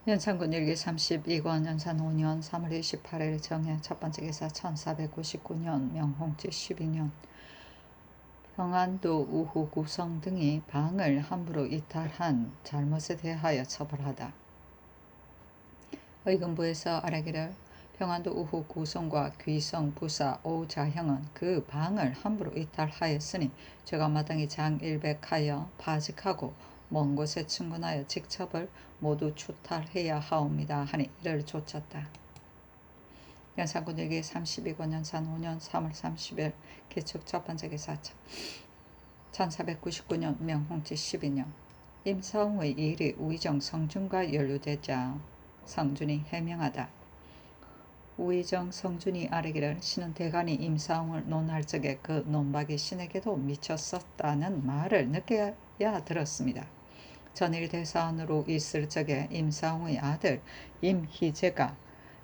연산군 일기 32권 연산 5년 3월 28일 정해 첫 번째 기사 1499년 명홍치 12년 평안도 우후 구성 등이 방을 함부로 이탈한 잘못에 대하여 처벌하다. 의금부에서 아래기를 평안도 우후 구성과 귀성 부사 오자형은 그 방을 함부로 이탈하였으니 죄가 마땅히 장일백하여 파직하고 먼 곳에 충군하여 직첩을 모두 추탈해야 하옵니다 하니 이를 쫓았다. 연산군 일기 32권 연산 5년 3월 30일 기축 첫 번째 기사 1499년 명홍치 12년 임사홍의 일이 우의정 성준과 연루되자 성준이 해명하다. 우의정 성준이 아뢰기를 신은 대간이 임사홍을 논할 적에 그 논박이 신에게도 미쳤었다는 말을 늦게야 들었습니다. 전일 대사원으로 있을 적에 임사홍의 아들 임희재가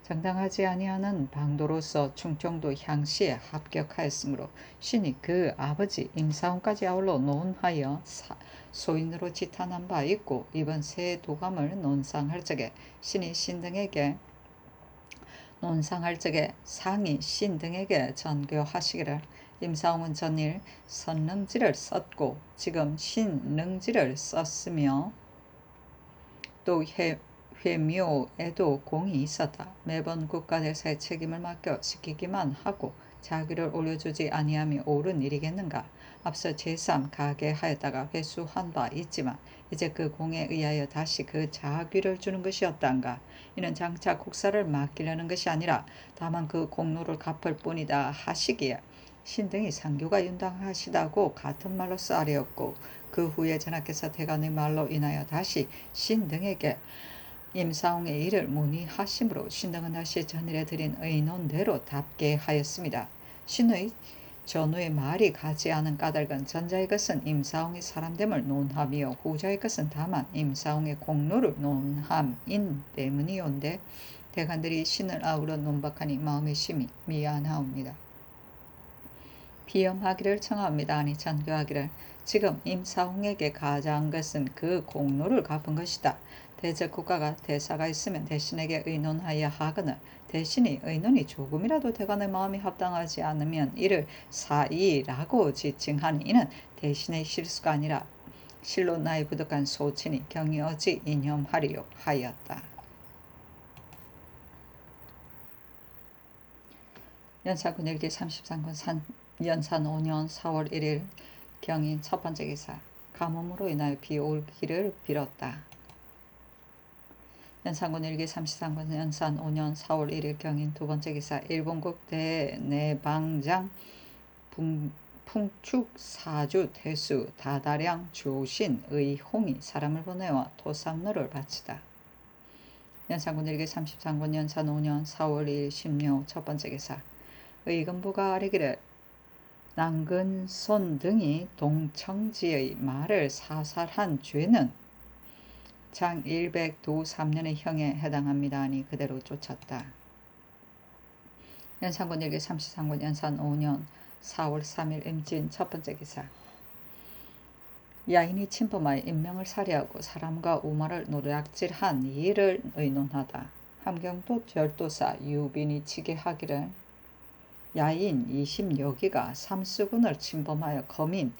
정당하지 아니하는 방도로서 충청도 향시에 합격하였으므로 신이 그 아버지 임사홍까지 아울러 논하여 소인으로 지탄한 바 있고 이번 새 도감을 논상할 적에 상이 신 등에게 전교하시기를 임사홍은 전일 선능지를 썼고 지금 신능지를 썼으며 또 회묘에도 공이 있었다. 매번 국가대사의 책임을 맡겨 시키기만 하고 자기를 올려주지 아니함이 옳은 일이겠는가. 앞서 제3 가게하였다가 회수한 바 있지만 이제 그 공에 의하여 다시 그 자귀를 주는 것이었단가. 이는 장차 국사를 맡기려는 것이 아니라 다만 그 공로를 갚을 뿐이다 하시기에 신등이 상교가 윤당하시다고 같은 말로 쌀이었고 그 후에 전하께서 대간의 말로 인하여 다시 신등에게 임사홍의 일을 문의하심으로 신등은 다시 전일에 드린 의논대로 답게 하였습니다. 신의 전후의 말이 가지 않은 까닭은 전자의 것은 임사홍의 사람됨을 논함이요 후자의 것은 다만 임사홍의 공로를 논함인 때문이온데 대간들이 신을 아우러 논박하니 마음의 심히 미안하옵니다. 비염하기를 청하옵니다. 아니 전교하기를 지금 임사홍에게 가져한 것은 그 공로를 갚은 것이다. 대적 국가가 대사가 있으면 대신에게 의논하여 하거늘 대신이 의논이 조금이라도 대간의 마음이 합당하지 않으면 이를 사의라고 지칭하니 이는 대신의 실수가 아니라 실로 나의 부득한 소친이 경이 어찌 인념하리요 하였다. 연산군 일기 33권 연산 5년 4월 1일 경인 첫 번째 기사 가뭄으로 인하여 비 올기를 빌었다. 연산군 일기 33권 연산 5년 4월 1일 경인 두 번째 기사 일본국 대내방장 풍축사주 태수 다다량 조신 의홍이 사람을 보내와 토삼로를 바치다. 연산군 일기 33권 연산 5년 4월 2일 신묘 첫 번째 기사 의금부가 아뢰기를 남근손 등이 동청지의 말을 사살한 죄는 장일백도 3년의 형에 해당합니다 하니 그대로 쫓았다. 연산군 일기 33권 연산 5년 4월 3일 임진 첫 번째 기사 야인이 침범하여 인명을 살해하고 사람과 우마를 노략질한 이를 의논하다. 함경도 절도사 유빈이 치게하기를 야인 20여기가 삼수군을 침범하여 거민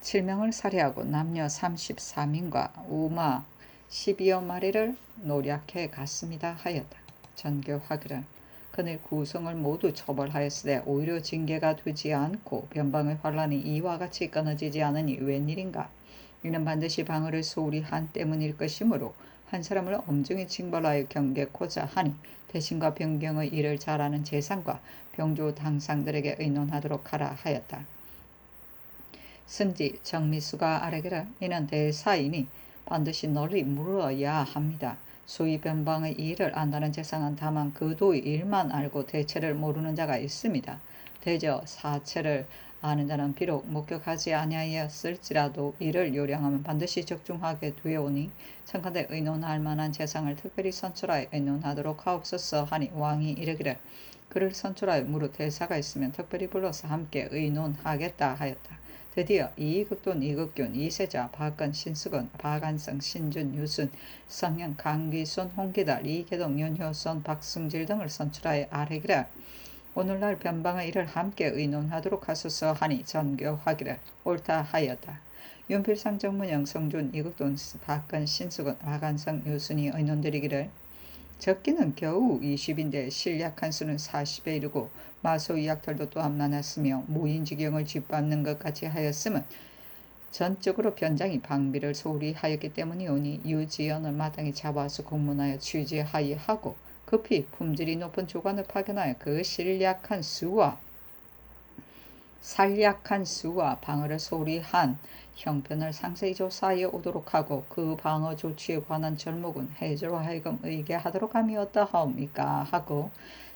7명을 살해하고 남녀 33인과 우마 12여 마리를 노략해 갔습니다 하였다. 전교하기를 그늘 구성을 모두 처벌하였으되 오히려 징계가 되지 않고 변방의 환란이 이와 같이 끊어지지 않으니 웬일인가. 이는 반드시 방어를 소홀히 한 때문일 것이므로 한 사람을 엄중히 징벌하여 경계코자 하니 대신과 변경의 일을 잘하는 재상과 병조 당상들에게 의논하도록 하라 하였다. 승지 정미수가 아뢰기를 이는 대사이니 반드시 널리 물어야 합니다. 소위 변방의 일을 안다는 재상은 다만 그 도의 일만 알고 대체를 모르는 자가 있습니다. 대저 사체를 아는 자는 비록 목격하지 아니하였을지라도 이를 요량하면 반드시 적중하게 되오니 청컨대 의논할 만한 재상을 특별히 선출하여 의논하도록 하옵소서 하니 왕이 이르기를 그를 선출하여 무릇 대사가 있으면 특별히 불러서 함께 의논하겠다 하였다. 드디어 이극돈, 이극균, 이세자, 박근, 신수건, 박안성, 신준, 유순, 성현, 강기순, 홍기달, 이계동, 윤효선, 박승질 등을 선출하여 아뢰기를 오늘날 변방의 일을 함께 의논하도록 하소서 하니 전교하기를 옳다 하였다. 윤필상, 정문영, 성준, 이극돈, 박근, 신수건, 박안성, 유순이 의논드리기를 적기는 겨우 20인데 실약한 수는 40에 이르고 마소이약털도 또한 많았으며 무인지경을 짓밟는 것 같이 하였음은 전적으로 변장이 방비를 소홀히 하였기 때문이오니 유지연을 마땅히 잡아서 공문하여 취재하여하고 급히 품질이 높은 조관을 파견하여 그 실약한 수와 산략한 수와 방어를 소홀히 한 형편을 상세히 조사하여 오도록 하고 그 방어 조치에 관한 절목은 해저로 하여금 의계하도록 함이 어떠하옵니까 하고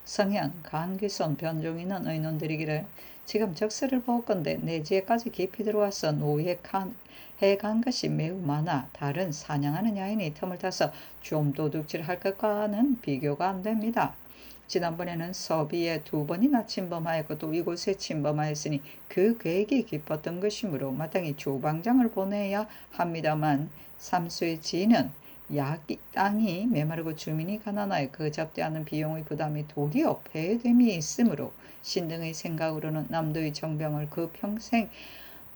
성현, 강기손, 변종인은 의논드리기를 지금 적세를 보건대 내지에까지 깊이 들어와서 노획해간 것이 매우 많아 다른 사냥하는 야인이 틈을 타서 좀 도둑질할 것과는 비교가 안 됩니다. 지난번에는 서비에 2번이나 침범하였고 또 이곳에 침범하였으니 그 계획이 깊었던 것이므로 마땅히 조방장을 보내야 합니다만 삼수의 지는 땅이 메마르고 주민이 가난하여 그 잡지 않은 비용의 부담이 도리어 배됨이 있으므로 신등의 생각으로는 남도의 정병을 그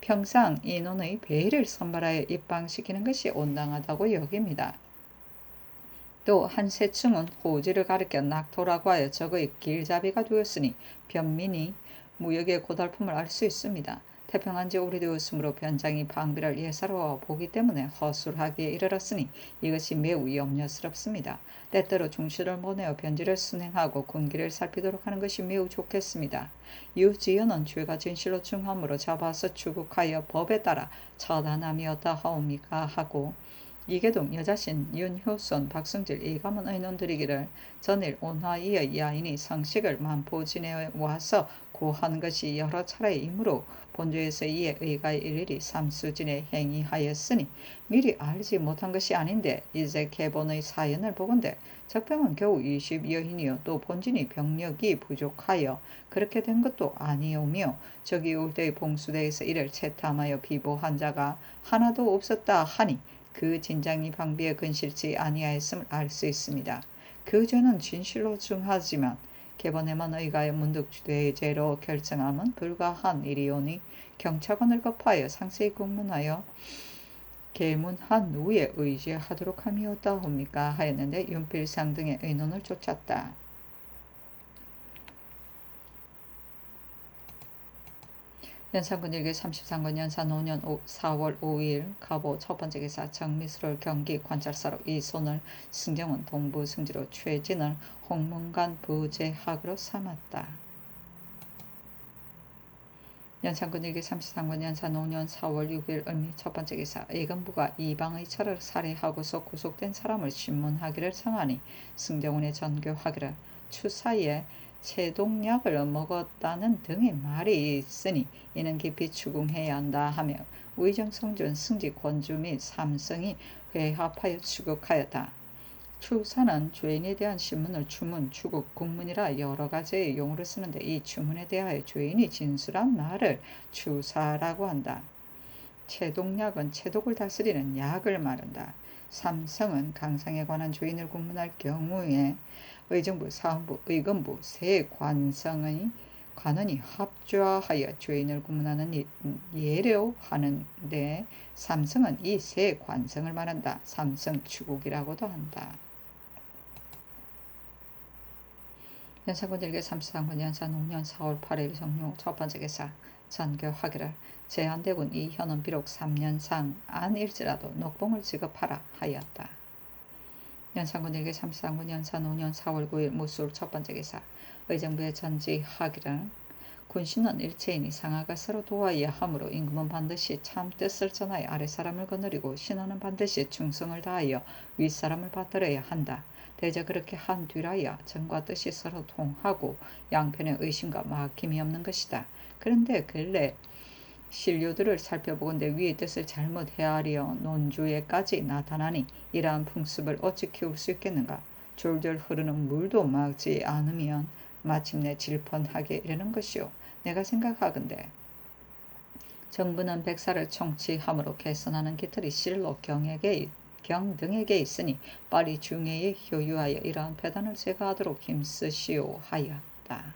평상 인원의 배를 선발하여 입방시키는 것이 온당하다고 여깁니다. 또 한 세충은 호지를 가리켜 낙토라고 하여 적의 길잡이가 되었으니 변민이 무역의 고달픔을 알 수 있습니다. 태평한 지 오래되었으므로 변장이 방비를 예사로 보기 때문에 허술하기에 이르렀으니 이것이 매우 염려스럽습니다. 때때로 중시를 보내어 변지를 순행하고 군기를 살피도록 하는 것이 매우 좋겠습니다. 유지연은 죄가 진실로 중함으로 잡아서 추국하여 법에 따라 처단함이었다 하옵니까 하고 이계동, 여자신, 윤효선, 박승질, 이감은 의논드리기를 전일 온화이의 야인이 성식을 만포 지내와서 고한 것이 여러 차례이므로 본조에서 이에 의가의 일일이 삼수진에 행위하였으니 미리 알지 못한 것이 아닌데 이제 개본의 사연을 보건대 적병은 겨우 20여인이요 또 본진이 병력이 부족하여 그렇게 된 것도 아니오며 저기 올 때의 봉수대에서 이를 채탐하여 비보한 자가 하나도 없었다 하니 그 진장이 방비에 근실치 아니하였음을 알 수 있습니다. 그 죄는 진실로 중하지만 개번에만 의가의 문득대죄로 결정함은 불가한 일이오니 경찰관을 겁하여 상세히 공문하여 계문한 후에 의지하도록 함이었다옵니까 하였는데 윤필상 등의 의논을 쫓았다. 연산군 일기 33권 연산 5년 4월 5일 가보 첫번째 기사 정미수를 경기 관찰사로 이손을 승정원 동부 승지로 최진을 홍문관 부재학으로 삼았다. 연산군 일기 33권 연산 5년 4월 6일 을미 첫번째 기사 예금부가 이방의 차를 살해하고서 구속된 사람을 신문하기를 청하니 승정원에 전교하기를 추사에 체독약을 먹었다는 등의 말이 있으니 이는 깊이 추궁해야 한다 하며 의정성준 승지 권주 및 삼성이 회합하여 추국하였다. 추사는 죄인에 대한 신문을 추문, 추국, 국문이라 여러 가지의 용어를 쓰는데 이 추문에 대하여 죄인이 진술한 말을 추사라고 한다. 체독약은 체독을 다스리는 약을 말한다. 삼성은 강상에 관한 죄인을 국문할 경우에 의정부, 사헌부, 의금부 세 관원이 합조하여 죄인을 구문하는 예로 하는데 삼성은 이 세 관성을 말한다. 삼성 추국이라고도 한다. 연산군 일기 33권 연산 5년 4월 8일 정료 첫번째 기사 전교하기를 제한대군 이현은 비록 3년상 안일지라도 녹봉을 지급하라 하였다. 연산군 일기 33권 연산 5년 4월 9일 무술 첫번째 기사 의정부에 전지하기를 군신은 일체인이 상하가 서로 도와야 하므로 임금은 반드시 참 뜻을 전하여 아랫사람을 거느리고 신하는 반드시 충성을 다하여 윗사람을 받들어야 한다. 대저 그렇게 한 뒤라야 정과 뜻이 서로 통하고 양편의 의심과 막힘이 없는 것이다. 그런데 근래 신료들을 살펴보건대 위의 뜻을 잘못 헤아려 논주에까지 나타나니 이러한 풍습을 어찌 키울 수 있겠는가. 졸졸 흐르는 물도 막지 않으면 마침내 질펀하게 이르는 것이요. 내가 생각하건대 정부는 백사를 총치함으로 개선하는 깃털이 실로 경 등에게 있으니 빨리 중해에 효유하여 이러한 폐단을 제거하도록 힘쓰시오 하였다.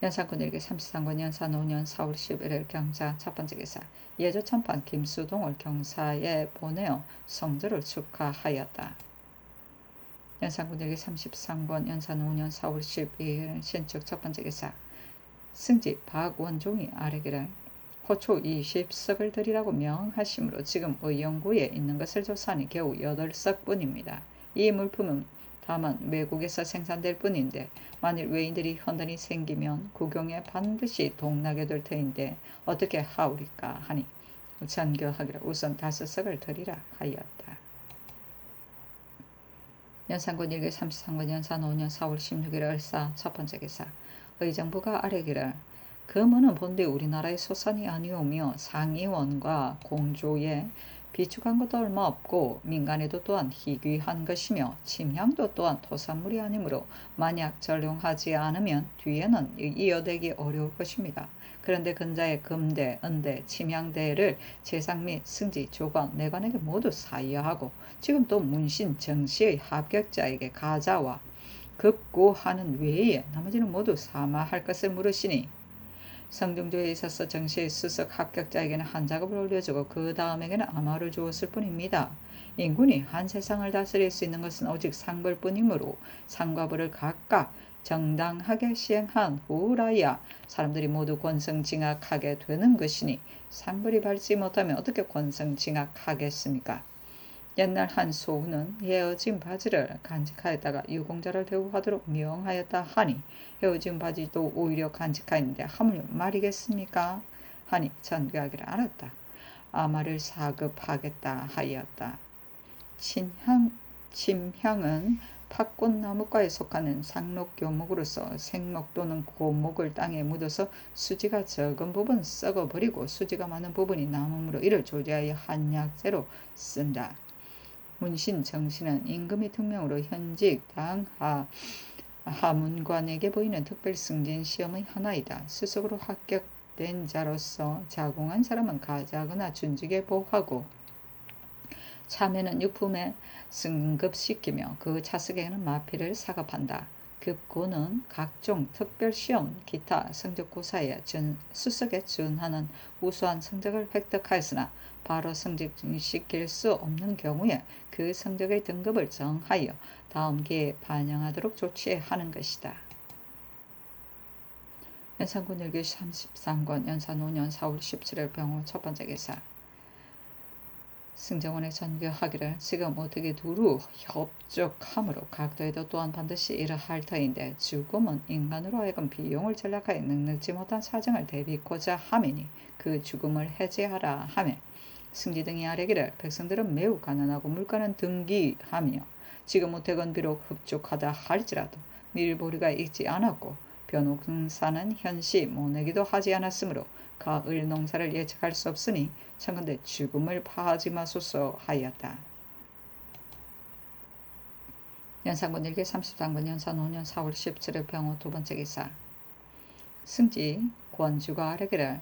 연산군 일기 33권 연산 5년 4월 11일 경자 첫번째 기사 예조 참판 김수동을 경사에 보내어 성조를 축하하였다. 연산군 일기 33권 연산 5년 4월 12일 신축 첫번째 기사 승지 박원종이 아뢰기를 호초 20석을 드리라고 명하심으로 지금 의정부에 있는 것을 조사하니 겨우 8석뿐입니다. 이 물품은 다만 외국에서 생산될 뿐인데 만일 외인들이 현단이 생기면 국경에 반드시 동나게 될 터인데 어떻게 하오리까 하니 전교하기를 우선 5석을 드리라 하였다. 연산군 일기 33권 연산 5년 4월 16일 을사 첫번째 기사 의정부가 아뢰기를 금은은 본래 우리나라의 소산이 아니오며 상의원과 공조에 비축한 것도 얼마 없고 민간에도 또한 희귀한 것이며 침향도 또한 토산물이 아니므로 만약 전용하지 않으면 뒤에는 이어되기 어려울 것입니다. 그런데 근자의 금대, 은대, 침향대를 재상 및 승지, 조관, 내관에게 모두 사여하고 지금 또 문신, 정시의 합격자에게 가자와 급고하는 외에 나머지는 모두 사마할 것을 물으시니 성중조에 있어서 정시의 수석 합격자에게는 한 작업을 올려주고 그 다음에게는 암호를 주었을 뿐입니다. 인군이 한 세상을 다스릴 수 있는 것은 오직 상벌뿐이므로 상과 벌을 각각 정당하게 시행한 후라야 사람들이 모두 권성징악하게 되는 것이니 상벌이 밟지 못하면 어떻게 권성징악하겠습니까? 옛날 한 소우는 헤어진 바지를 간직하였다가 유공자를 대우하도록 명하였다 하니 헤어진 바지도 오히려 간직하였는데 하물며 말이겠습니까? 하니 전교하기를 알았다. 아마를 사급하겠다 하였다. 침향은 팥꽃나무과에 속하는 상록교목으로서 생목 또는 고목을 땅에 묻어서 수지가 적은 부분 썩어버리고 수지가 많은 부분이 남으므로 이를 조제하여 한약재로 쓴다. 문신, 정신은 임금의 특명으로 현직 당 하문관에게 보이는 특별 승진 시험의 하나이다. 수석으로 합격된 자로서 자공한 사람은 가자거나 준직에 보하고 참외는 육품에 승급시키며 그 차석에는 마피를 사급한다. 급고는 각종 특별시험, 기타 성적고사에 수석에 준하는 우수한 성적을 획득하였으나 바로 승진시킬 수 없는 경우에 그 성적의 등급을 정하여 다음 기회에 반영하도록 조치하는 것이다. 연산군 일기 33권 연산 5년 4월 17일 병호 첫번째 기사 승정원에 전교하기를 지금 어떻게 두루 협족함으로 각도에도 또한 반드시 이러할 터인데 죽음은 인간으로 하여금 비용을 전략하여 넉넉지 못한 사정을 대비고자 함이니 그 죽음을 해제하라 하며 승지 등이 아뢰기를 백성들은 매우 가난하고 물가는 등기하며 지금 우택은 비록 흡족하다 할지라도 밀보리가 있지 않았고 벼농사는 현시 모내기도 하지 않았으므로 가을 농사를 예측할 수 없으니 청컨대 죽음을 파하지 마소서 하였다. 연산군 일기 33권 연산 5년 4월 17일 병호 두번째 기사 승지 권주가 아뢰기를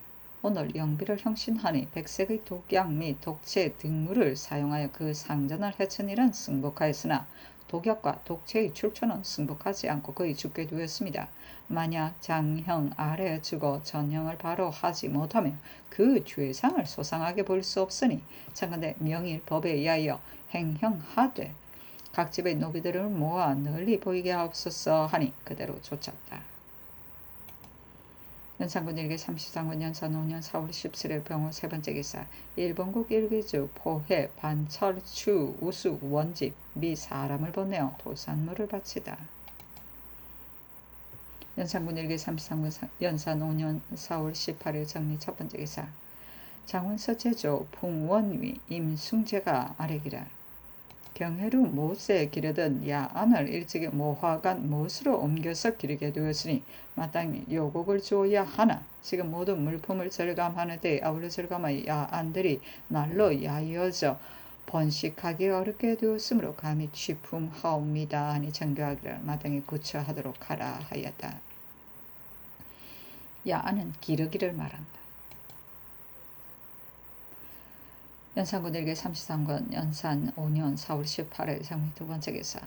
오늘 영비를 형신하니 백색의 독약 및 독체 등물을 사용하여 그 상전을 해친 일은 승복하였으나 독약과 독체의 출처는 승복하지 않고 거의 죽게 되었습니다. 만약 장형 아래 주고 전형을 바로 하지 못하면 그 죄상을 소상하게 볼 수 없으니 청컨대 명일 법에 의하여 행형하되 각 집의 노비들을 모아 널리 보이게 하옵소서 하니 그대로 쫓았다. 연산군 일기 33권 연산 5년 4월 17일 병호 세번째 기사 일본국 일기주 포해 반철추 우수 원집 미 사람을 보내어 도산물을 바치다. 연산군 일기 33권 연산 5년 4월 18일 정리 첫번째 기사 장원서 제조 풍원위 임숭재가 아뢰기를 경해루 못에 기르던 야안을 일찍이 모화관 못으로 옮겨서 기르게 되었으니 마땅히 요곡을 주어야 하나 지금 모든 물품을 절감하는 데에 아울러 절감의 야안들이 날로 야이어져 번식하기 어렵게 되었으므로 감히 취품하옵니다 하니 정교하기를 마땅히 구처하도록 하라 하였다. 야는 기러기를 말한다. 연산군 일기 33권 연산 5년 4월 18일 장미 두 번째 기사.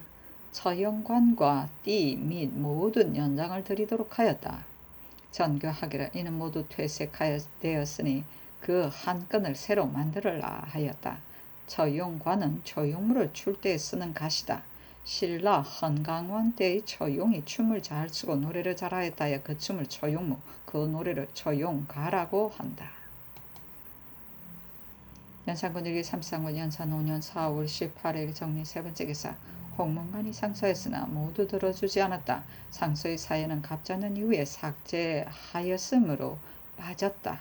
처형관과 띠 및 모든 연장을 드리도록 하였다. 전교하기를 이는 모두 퇴색되었으니 그 한 건을 새로 만들어라 하였다. 처용관은 처용물을 출 때에 쓰는 갓이다. 신라 헌강왕 때의 처용이 춤을 잘 추고 노래를 잘하였다여 그 춤을 처용무, 그 노래를 처용가라고 한다. 연산군 일기 33권 연산 5년 4월 18일 정리 세 번째 기사. 홍문관이 상소했으나 모두 들어주지 않았다. 상소의 사연은 갑자년 이후에 삭제하였으므로 빠졌다.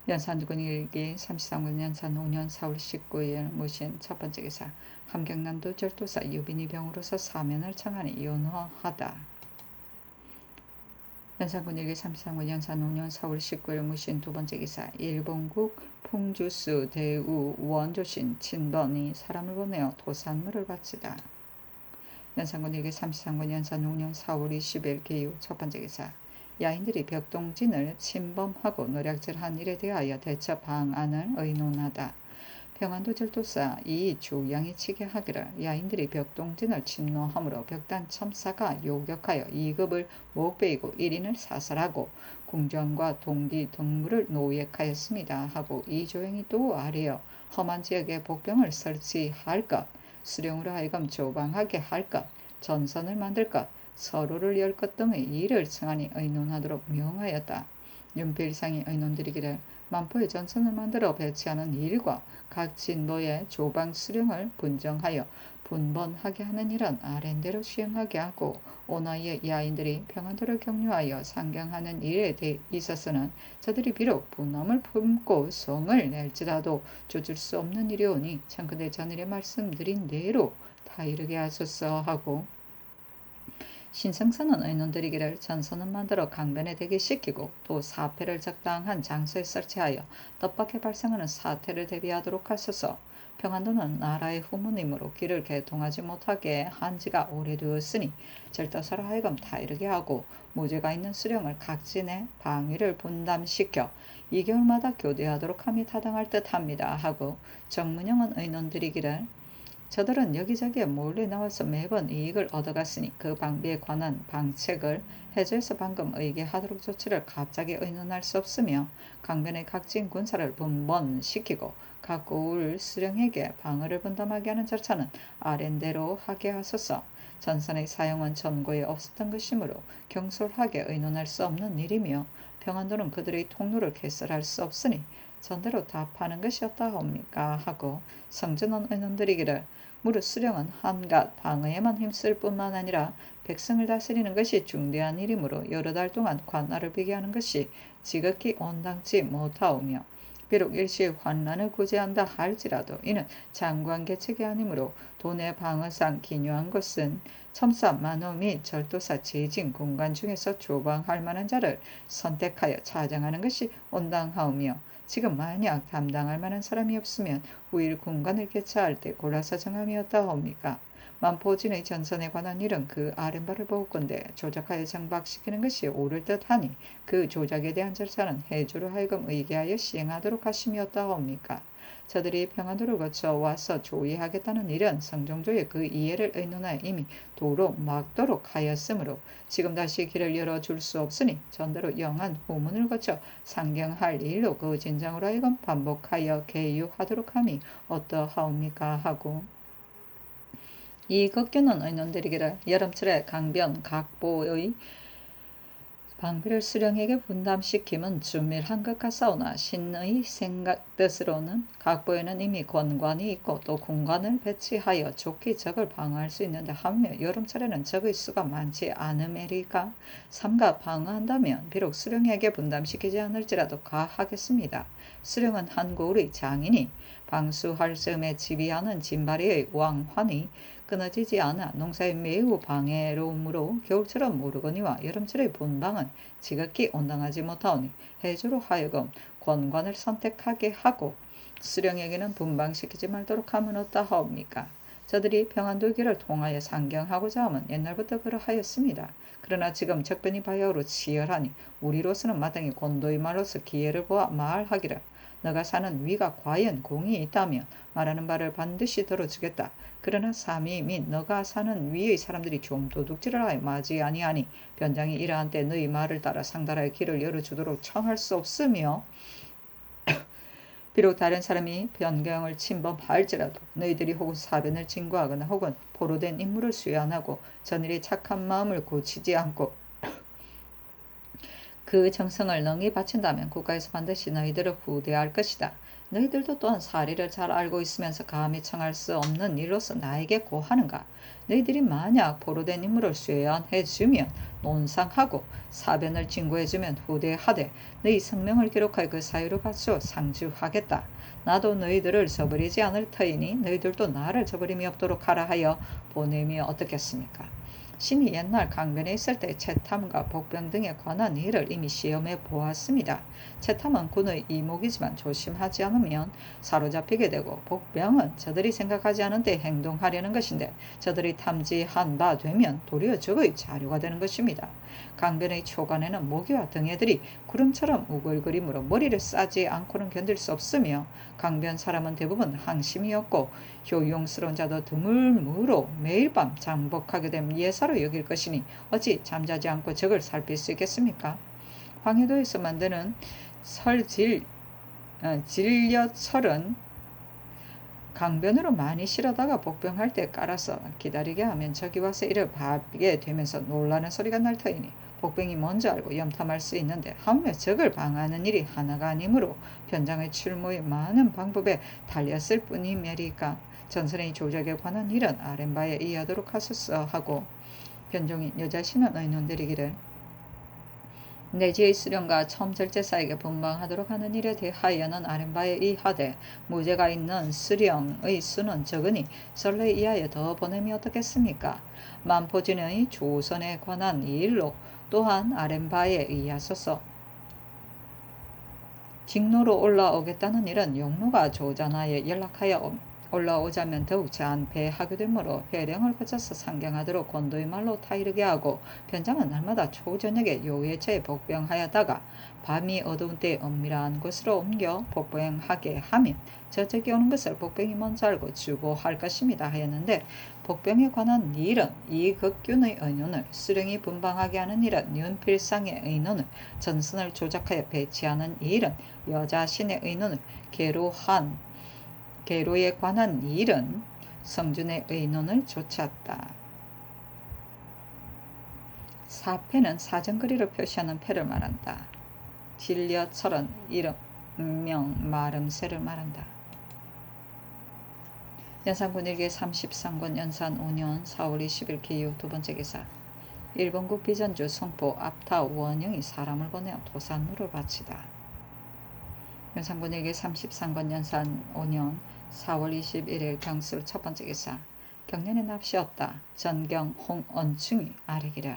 연산군 일기 33권 연산 5년 4월 19일 무신 첫 번째 기사. 함경남도 절도사 유빈이 병으로서 사면을 청하니 윤허하다. 연산군 일기 33권 연산 5년 4월 19일 무신 두 번째 기사. 일본국 풍주수 대우 원조신 친번이 사람을 보내어 도산물을 바치다. 연산군 일기 33권 연산 5년 4월 20일 기후 첫 번째 기사. 야인들이 벽동진을 침범하고 노략질한 일에 대하여 대처 방안을 의논하다. 평안도 절도사 이주양이 치게 하기를 야인들이 벽동진을 침노함으로 벽단 첨사가 요격하여 2급을 못 베이고 1인을 사살하고 궁전과 동기 동물을 노획하였습니다 하고 이조양이 또 아뢰어 험한 지역에 복병을 설치할 것, 수령으로 하여금 조방하게 할 것, 전선을 만들 것, 서로를 열 것 등의 일을 청하니 의논하도록 명하였다. 윤필상이 의논드리기를 만포의 전선을 만들어 배치하는 일과 각 진보의 조방 수령을 분정하여 분번하게 하는 일은 아랜대로 시행하게 하고 오나이의 야인들이 평안도를 격려하여 상경하는 일에 있어서는 저들이 비록 분함을 품고 성을 낼지라도 조질 수 없는 일이오니 청컨대 전일에 말씀드린 대로 다 이르게 하소서 하고 신성사는 의논드리기를 전선을 만들어 강변에 대기시키고 또 사패를 적당한 장소에 설치하여 뜻밖의 발생하는 사태를 대비하도록 하소서. 평안도는 나라의 후문이므로 길을 개통하지 못하게 한 지가 오래되었으니 절도사로 하여금 타이르게 하고 무죄가 있는 수령을 각진의 방위를 분담시켜 2개월마다 교대하도록 함이 타당할 듯합니다 하고 정문영은 의논드리기를 저들은 여기저기에 몰래 나와서 매번 이익을 얻어갔으니 그 방비에 관한 방책을 해제해서 방금 의계하도록 조치를 갑자기 의논할 수 없으며 강변의 각진 군사를 분번시키고 각 고을 수령에게 방어를 분담하게 하는 절차는 아랜대로 하게 하소서. 전선의 사용은 전고에 없었던 것이므로 경솔하게 의논할 수 없는 일이며 평안도는 그들의 통로를 개설할 수 없으니 전대로 답하는 것이었다옵니까 하고 성전원 의논드리기를 무릇 수령은 한갓 방어에만 힘쓸 뿐만 아니라 백성을 다스리는 것이 중대한 일이므로 여러 달 동안 관할을 비게 하는 것이 지극히 온당치 못하오며 비록 일시의 환난을 구제한다 할지라도 이는 장관 계책이 아니므로 돈의 방어상 기묘한 것은 첨사 만호 및 절도사 재진 군관 중에서 조방할 만한 자를 선택하여 차정하는 것이 온당하오며 지금 만약 담당할 만한 사람이 없으면 후일 군관을 개최할 때 골라서 정함이었다옵니까? 만포진의 전선에 관한 일은 그 아랫바를 보건대 조작하여 정박시키는 것이 옳을 듯하니 그 조작에 대한 절차는 해주로 하여금 의계하여 시행하도록 하심이었다옵니까? 저들이 평안도를 거쳐 와서 조의하겠다는 일은 성종조의 그 이해를 의논하여 이미 도로 막도록 하였으므로 지금 다시 길을 열어줄 수 없으니 전대로 영한 후문을 거쳐 상경할 일로 그 진장으로 하여금 반복하여 계유하도록 함이 어떠하옵니까 하고 이극규는 의논드리기를 여름철에 강변 각보의 방비를 수령에게 분담시킴은 준밀한 것 같사오나 신의 생각 뜻으로는 각보에는 이미 권관이 있고 또 군관을 배치하여 좋게 적을 방어할 수 있는데 하며 여름철에는 적의 수가 많지 않음에리까 삼가 방어한다면 비록 수령에게 분담시키지 않을지라도 가하겠습니다. 수령은 한 고을의 장인이 방수할 즈음에 지비하는 진바리의 왕환이 끊어지지 않아 농사에 매우 방해로우므로 겨울처럼 모르거니와 여름철의 분방은 지극히 온당하지 못하오니 해주로 하여금 권관을 선택하게 하고 수령에게는 분방시키지 말도록 하면 어떠하옵니까? 저들이 평안도기를 통하여 상경하고자 하면 옛날부터 그러하였습니다. 그러나 지금 적변이 바야흐로 치열하니 우리로서는 마땅히 곤도의 말로서 기회를 보아 말하기를 너가 사는 위가 과연 공이 있다면 말하는 바를 반드시 들어주겠다. 그러나 삼위 및 너가 사는 위의 사람들이 좀 도둑질을 하여 마지 아니하니 변장이 이러한 때 너희 말을 따라 상달하여 길을 열어주도록 청할 수 없으며 비록 다른 사람이 변경을 침범할지라도 너희들이 혹은 사변을 진거하거나 혹은 포로된 인물을 수연하고 전일의 착한 마음을 고치지 않고 그 정성을 능히 바친다면 국가에서 반드시 너희들을 후대할 것이다. 너희들도 또한 사리를 잘 알고 있으면서 감히 청할 수 없는 일로서 나에게 고하는가? 너희들이 만약 포로된 인물을 수연해주면 논상하고 사변을 진고해주면 후대하되 너희 성명을 기록하여 그 사유를 갖추어 상주하겠다. 나도 너희들을 저버리지 않을 터이니 너희들도 나를 저버림이 없도록 하라 하여 보냄이 어떻겠습니까? 신이 옛날 강변에 있을 때 채탐과 복병 등에 관한 일을 이미 시험해 보았습니다. 채탐은 군의 이목이지만 조심하지 않으면 사로잡히게 되고 복병은 저들이 생각하지 않은 데 행동하려는 것인데 저들이 탐지한 바 되면 도리어 적의 자료가 되는 것입니다. 강변의 초간에는 모기와 등해들이 구름처럼 우글거림으로 머리를 싸지 않고는 견딜 수 없으며 강변 사람은 대부분 항심이었고 효용스러운 자도 드물므로 매일 밤 장복하게 된 예사로 여길 것이니 어찌 잠자지 않고 적을 살필 수 있겠습니까? 황해도에서 만드는 진려철은 강변으로 많이 실어다가 복병할 때 깔아서 기다리게 하면 적이 와서 이를 밟게 되면서 놀라는 소리가 날 터이니 복병이 먼저 알고 염탐할 수 있는데 하물며 적을 방하는 일이 하나가 아니므로 변장의 출모의 많은 방법에 달렸을 뿐이매리까. 전선의 조작에 관한 일은 아랫바에 이해하도록 하소서 하고 변종인 여자신은 의논드리기를 내지의 수령과 첨절제사에게 분방하도록 하는 일에 대하여는 아랫바에 이하되 무죄가 있는 수령의 수는 적으니 설레 이하여 더 보냄이 어떻겠습니까? 만포진의 조선에 관한 일로 또한 아랫바에 의하소서. 직로로 올라오겠다는 일은 용로가 조잔하에 연락하여 올라오자면 더욱 잔배하게 되므로 회령을 거쳐서 상경하도록 곤도의 말로 타이르게 하고 변장은 날마다 초저녁에 요예처에 복병하여다가 밤이 어두운 때 은밀한 곳으로 옮겨 복병하게 하면 저적이 오는 것을 복병이 먼저 알고 주고할 것입니다 하였는데 복병에 관한 일은 이극균의 의논을 수령이 분방하게 하는 일은 윤필상의 의논을 전선을 조작하여 배치하는 일은 여자신의 의논을 계로에 관한 일은 성준의 의논을 좇았다. 사패는 사정거리로 표시하는 패를 말한다. 진려철은 이름명 말음새를 말한다. 연산군일기 33권 연산 5년 4월 20일 기후 두번째 기사. 일본국 비전주 송포 압타 원영이 사람을 보내어 도산로를 바치다. 연산군일기 33권 연산 5년 4월 21일 경술 첫번째 기사. 경년에 납시 없다. 전경 홍언충이 아뢰기를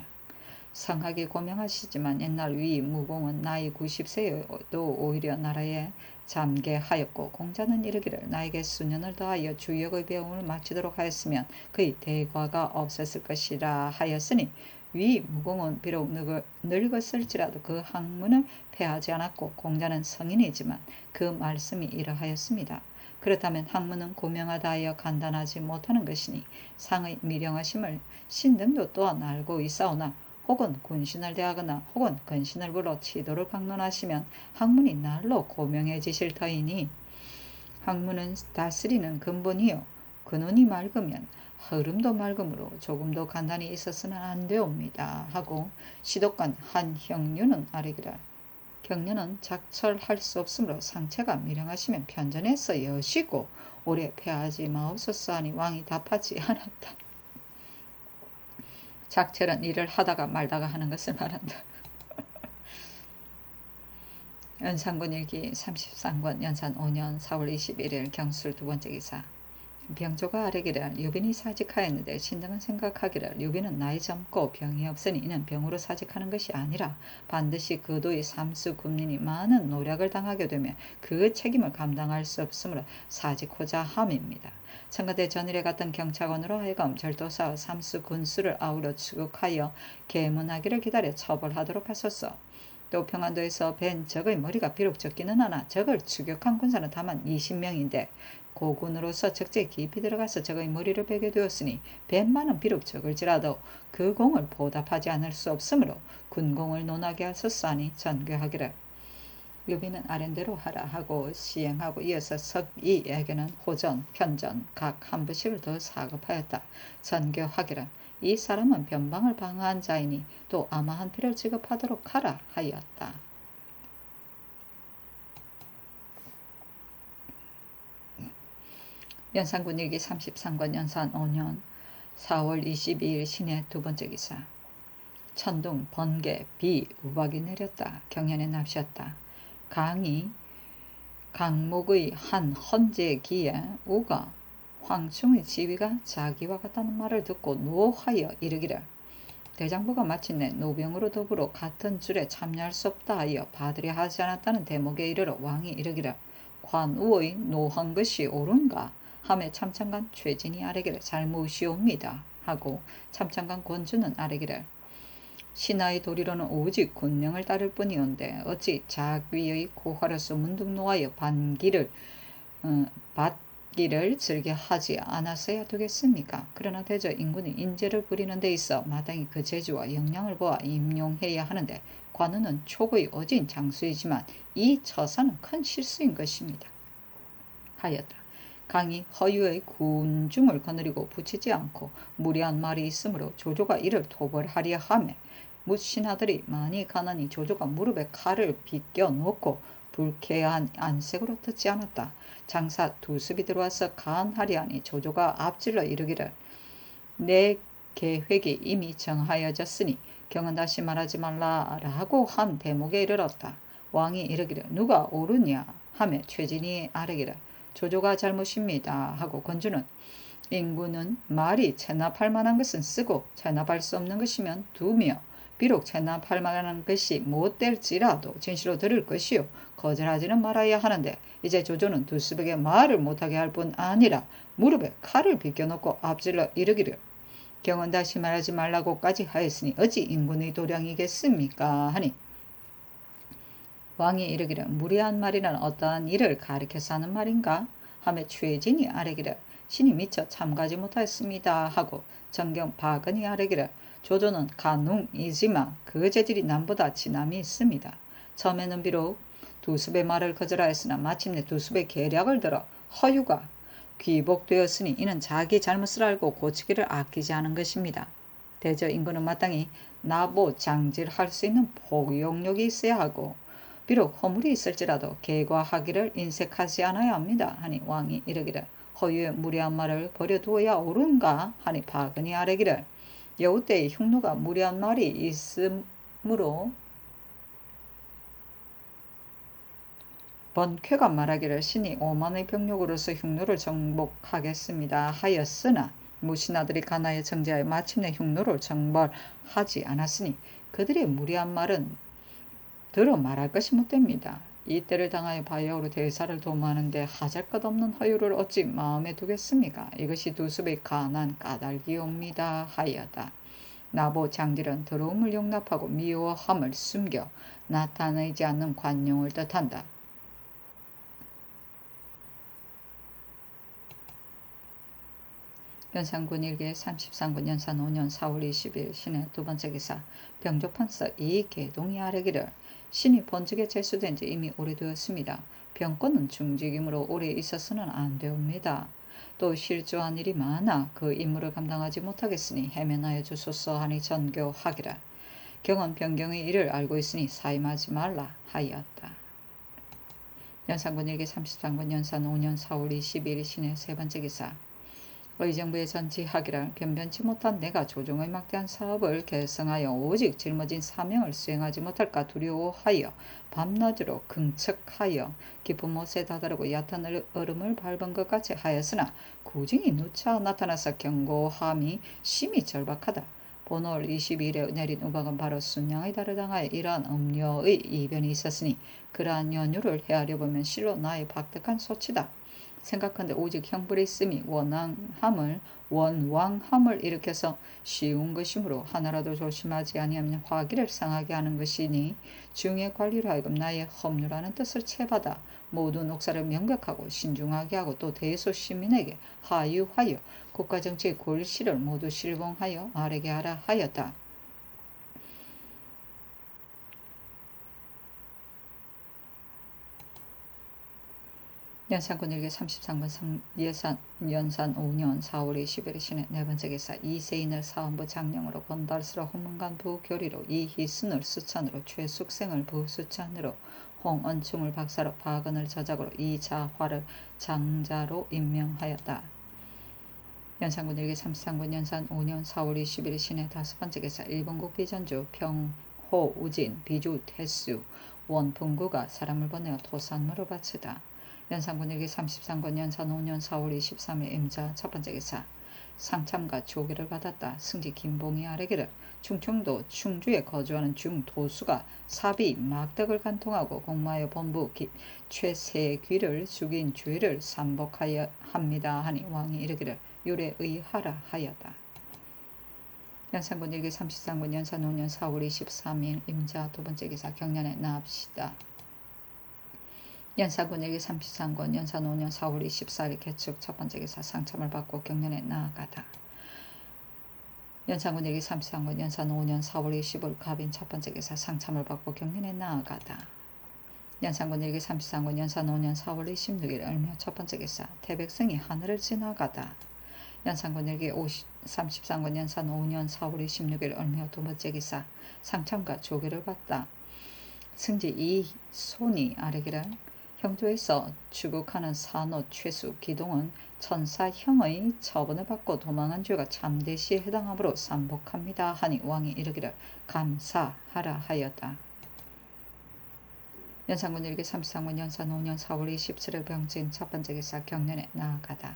성학이 고명하시지만 옛날 위 무공은 나이 90세여도 오히려 나라에 잠계하였고 공자는 이르기를 나에게 수년을 더하여 주역의 배움을 마치도록 하였으면 그의 대과가 없었을 것이라 하였으니 위 무공은 비록 늙었을지라도 그 학문을 폐하지 않았고 공자는 성인이지만 그 말씀이 이러하였습니다. 그렇다면 학문은 고명하다 하여 간단하지 못하는 것이니 상의 미령하심을 신등도 또한 알고 있사오나 혹은 군신을 대하거나 혹은 근신을 불러 치도를 강론하시면 학문이 날로 고명해지실 터이니 학문은 다스리는 근본이요 근원이 맑으면 흐름도 맑으므로 조금도 간단히 있어서는 안 되옵니다 하고 시독관 한형류는 아뢰기를 경련은 작철할 수 없으므로 상체가 미령하시면 편전해서 여시고 오래 폐하지 마옵소서 하니 왕이 답하지 않았다. 작철은 일을 하다가 말다가 하는 것을 말한다. 연산군 일기 33권 연산 5년 4월 21일 경술 두번째 기사. 병조가 아뢰기를 유빈이 사직하였는데 신등은 생각하기를 유빈은 나이 젊고 병이 없으니 이는 병으로 사직하는 것이 아니라 반드시 그도의 삼수 군민이 많은 노력을 당하게 되면 그 책임을 감당할 수 없으므로 사직호자 함입니다. 청와대 전일에 갔던 경찰관으로 하여금 절도사 삼수 군수를 아우러 추국하여 계문하기를 기다려 처벌하도록 하소서. 또 평안도에서 벤 적의 머리가 비록 적기는 하나 적을 추격한 군사는 다만 20명인데 고군으로서 적재에 깊이 들어가서 적의 머리를 베게 되었으니 벤만은 비록 적을지라도 그 공을 보답하지 않을 수 없으므로 군공을 논하게 하소서 하니 전교하기를 유비는 아랜대로 하라 하고 시행하고 이어서 석이에게는 호전, 편전 각 한 부씩을 더 사급하였다. 전교하기를 이 사람은 변방을 방어한 자이니 또 아마한 피를 지급하도록 하라 하였다. 연산군 일기 33권 연산 5년 4월 22일 신의 두 번째 기사. 천둥, 번개, 비, 우박이 내렸다. 경연에 납시었다. 강이 강목의 한 헌제기에 우가 황충의 지위가 자기와 같다는 말을 듣고 노하여 이르기를 대장부가 마침내 노병으로 더불어 같은 줄에 참여할 수 없다 하여 받으려 하지 않았다는 대목에 이르러 왕이 이르기를 관우의 노한 것이 옳은가 하며 참찬관 최진이 아뢰기를 잘못이옵니다 하고 참찬관 권주는 아뢰기를 신하의 도리로는 오직 군령을 따를 뿐이온데 어찌 자귀의 고화로서 문득 놓아여 받기를 즐겨 하지 않았어야 되겠습니까? 그러나 대저 인군이 인재를 부리는 데 있어 마땅히 그 재주와 역량을 보아 임용해야 하는데 관우는 촉의 어진 장수이지만 이 처사는 큰 실수인 것입니다. 하였다. 강이 허유의 군중을 거느리고 붙이지 않고 무리한 말이 있으므로 조조가 이를 토벌하려 하매 무신하들이 많이 가나니 조조가 무릎에 칼을 빗겨 놓고 불쾌한 안색으로 듣지 않았다. 장사 두습이 들어와서 간하려 하니 조조가 앞질러 이르기를 내 계획이 이미 정하여졌으니 경은 다시 말하지 말라 라고 한 대목에 이르렀다. 왕이 이르기를 누가 옳으냐 하며 최진이 아뢰기를 조조가 잘못입니다 하고 권주는 인구는 말이 체납할 만한 것은 쓰고 체납할 수 없는 것이면 두며 비록 체납할 만한 것이 못될지라도 진실로 들을 것이요 거절하지는 말아야 하는데 이제 조조는 두습에게 말을 못하게 할 뿐 아니라 무릎에 칼을 비껴놓고 앞질러 이르기를 경은 다시 말하지 말라고까지 하였으니 어찌 인군의 도량이겠습니까 하니 왕이 이르기를 무리한 말이란 어떠한 일을 가리켜서 하는 말인가 하며 최진이 아뢰기를 신이 미처 참가하지 못하였습니다 하고 정경 박은이 아뢰기를 조조는 간웅이지만 그 재질이 남보다 지남이 있습니다. 처음에는 비록 두습의 말을 거절하였으나 마침내 두습의 계략을 들어 허유가 귀복되었으니 이는 자기 잘못을 알고 고치기를 아끼지 않은 것입니다. 대저 인구는 마땅히 나보 장질할 수 있는 포용력이 있어야 하고 비록 허물이 있을지라도 계과하기를 인색하지 않아야 합니다. 하니 왕이 이르기를 허유의 무리한 말을 버려두어야 옳은가 하니 박은이 아뢰기를 여우 때의 흉노가 무리한 말이 있으므로 번쾌가 말하기를 신이 5만의 병력으로서 흉노를 정복하겠습니다 하였으나 무신하들이 가나에 정죄하여 마침내 흉노를 정벌하지 않았으니 그들의 무리한 말은 들어 말할 것이 못됩니다. 이때를 당하여 바야흐로 대사를 도모하는데 하잘것없는 허유를 어찌 마음에 두겠습니까? 이것이 두습의 간한 까닭이옵니다 하여다. 나보 장질은 더러움을 용납하고 미워함을 숨겨 나타내지 않는 관용을 뜻한다. 연산군 일기 33군 연산 5년 4월 20일 신의 두 번째 기사 병조판서 이계동이 아뢰기를 신이 본직에 제수된 지 이미 오래되었습니다. 병권은 중직이므로 오래 있어서는 안 되옵니다. 또 실조한 일이 많아 그 임무를 감당하지 못하겠으니 해면하여 주소서 하니 전교하기라. 경은 변경의 일을 알고 있으니 사임하지 말라 하였다. 연산군 일기 33군 연산 5년 4월 22일 신의 세 번째 기사 의정부에 전지하기를 변변치 못한 내가 조정의 막대한 사업을 개성하여 오직 짊어진 사명을 수행하지 못할까 두려워하여 밤낮으로 긍척하여 깊은 못에 다다르고 얕은 얼음을 밟은 것 같이 하였으나 고증이 누차 나타나서 경고함이 심히 절박하다. 본월 22일에 내린 우박은 바로 순양의 달을 당하여 이러한 음료의 이변이 있었으니 그러한 연유를 헤아려 보면 실로 나의 박득한 소치다. 생각한데 오직 형벌이 있음이 원왕함을 일으켜서 쉬운 것이므로 하나라도 조심하지 아니하면 화기를 상하게 하는 것이니 중의 관리로 하여금 나의 법률하는 뜻을 채받아 모든 옥사를 명백하고 신중하게 하고 또 대소 시민에게 하유하여 국가정치의 골실을 모두 실봉하여 아뢰게 하라 하였다. 연산군 일기 33권 연산 5년 4월 20일 신의 네 번째 기사 이세인을 사원부 장령으로 건달스러 후문관 부교리로 이희순을 수찬으로 최숙생을 부수찬으로 홍언충을 박사로 박은을 저작으로 이자화를 장자로 임명하였다. 연산군 일기 33권 연산 5년 4월 21일 신의 다섯 번째 기사 일본국 비전주 평호 우진 비주 태수 원풍구가 사람을 보내어 토산물을 바치다. 연산군 일기 33권 연산 5년 4월 23일 임자 첫 번째 기사 상참과 조계를 받았다. 승지 김봉이 아뢰기를 충청도 충주에 거주하는 중도수가 사비 막덕을 간통하고 공마의 본부 최세귀를 죽인 죄를 삼복하여 합니다 하니 왕이 이르기를 유례의하라 하였다. 연산군 일기 33권 연산 5년 4월 23일 임자 두 번째 기사 경련에 나압시다. 연산군 일기 33권 연산 5년 4월 24일 개축 첫 번째 기사 상참을 받고 경련에 나아가다. 연산군 일기 33권 연산 5년 4월 25일 갑인 첫 번째 기사 상참을 받고 경련에 나아가다. 연산군 일기 33권 연산 5년 4월 26일 을묘 첫 번째 기사 태백성이 하늘을 지나가다. 연산군 일기 33권 연산 5년 4월 26일 을묘 두 번째 기사 상참과 조계를 받다. 승지 이손이 아뢰기를 형조에서 추국하는 산호 최수 기동은 천사형의 처분을 받고 도망한 죄가 참대시에 해당하므로 삼복합니다 하니 왕이 이르기를 감사하라 하였다. 연산군 일기 33권 연산 5년 4월 27일 병진 첫 번째 기사 경련에 나아가다.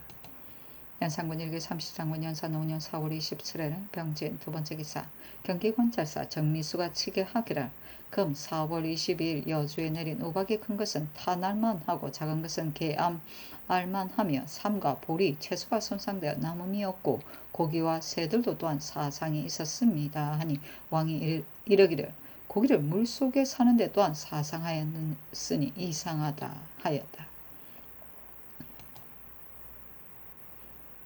연산군 일기 33권 연산 5년 4월 27일 병진 두 번째 기사 경기관찰사 정미수가 치게 하기를 금 4월 22일 여주에 내린 우박이 큰 것은 탄알만 하고 작은 것은 개암알만 하며 삼과 볼이 채소가 손상되어 남음이 없고 고기와 새들도 또한 사상이 있었습니다 하니 왕이 이르기를 고기를 물속에 사는데 또한 사상하였으니 이상하다 하였다.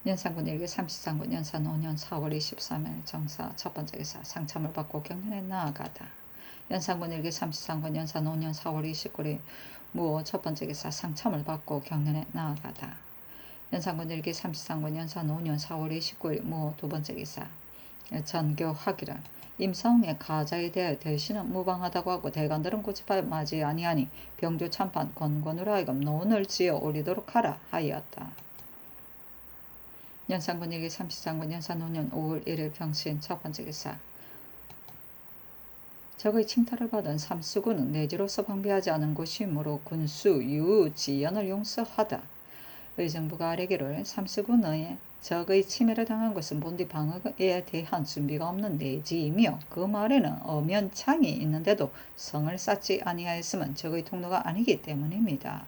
연산군 일기 33권 연산 5년 4월 23일 정사 첫 번째 기사 상참을 받고 경련에 나아가다. 연산군 일기 33권 연산 5년 4월 29일 무호 첫 번째 기사 상참을 받고 경련에 나아가다. 연산군 일기 33권 연산 5년 4월 29일 무호 두 번째 기사 전교하기를 임상웅의 가자에 대하여 대신은 무방하다고 하고 대관들은 고집하여 맞이 아니하니 병조 참판 권권으로 하여금 노원을 지어 올리도록 하라 하였다. 연산군 일기 33권 연산 5년 5월 1일 병신 첫 번째 기사 적의 침탈을 받은 삼수군은 내지로서 방비하지 않은 곳이므로 군수 유지연을 용서하다. 의정부가 아뢰기를 삼수군의 적의 침해를 당한 것은 본디 방어에 대한 준비가 없는 내지이며 그 말에는 엄연창이 있는데도 성을 쌓지 아니하였으면 적의 통로가 아니기 때문입니다.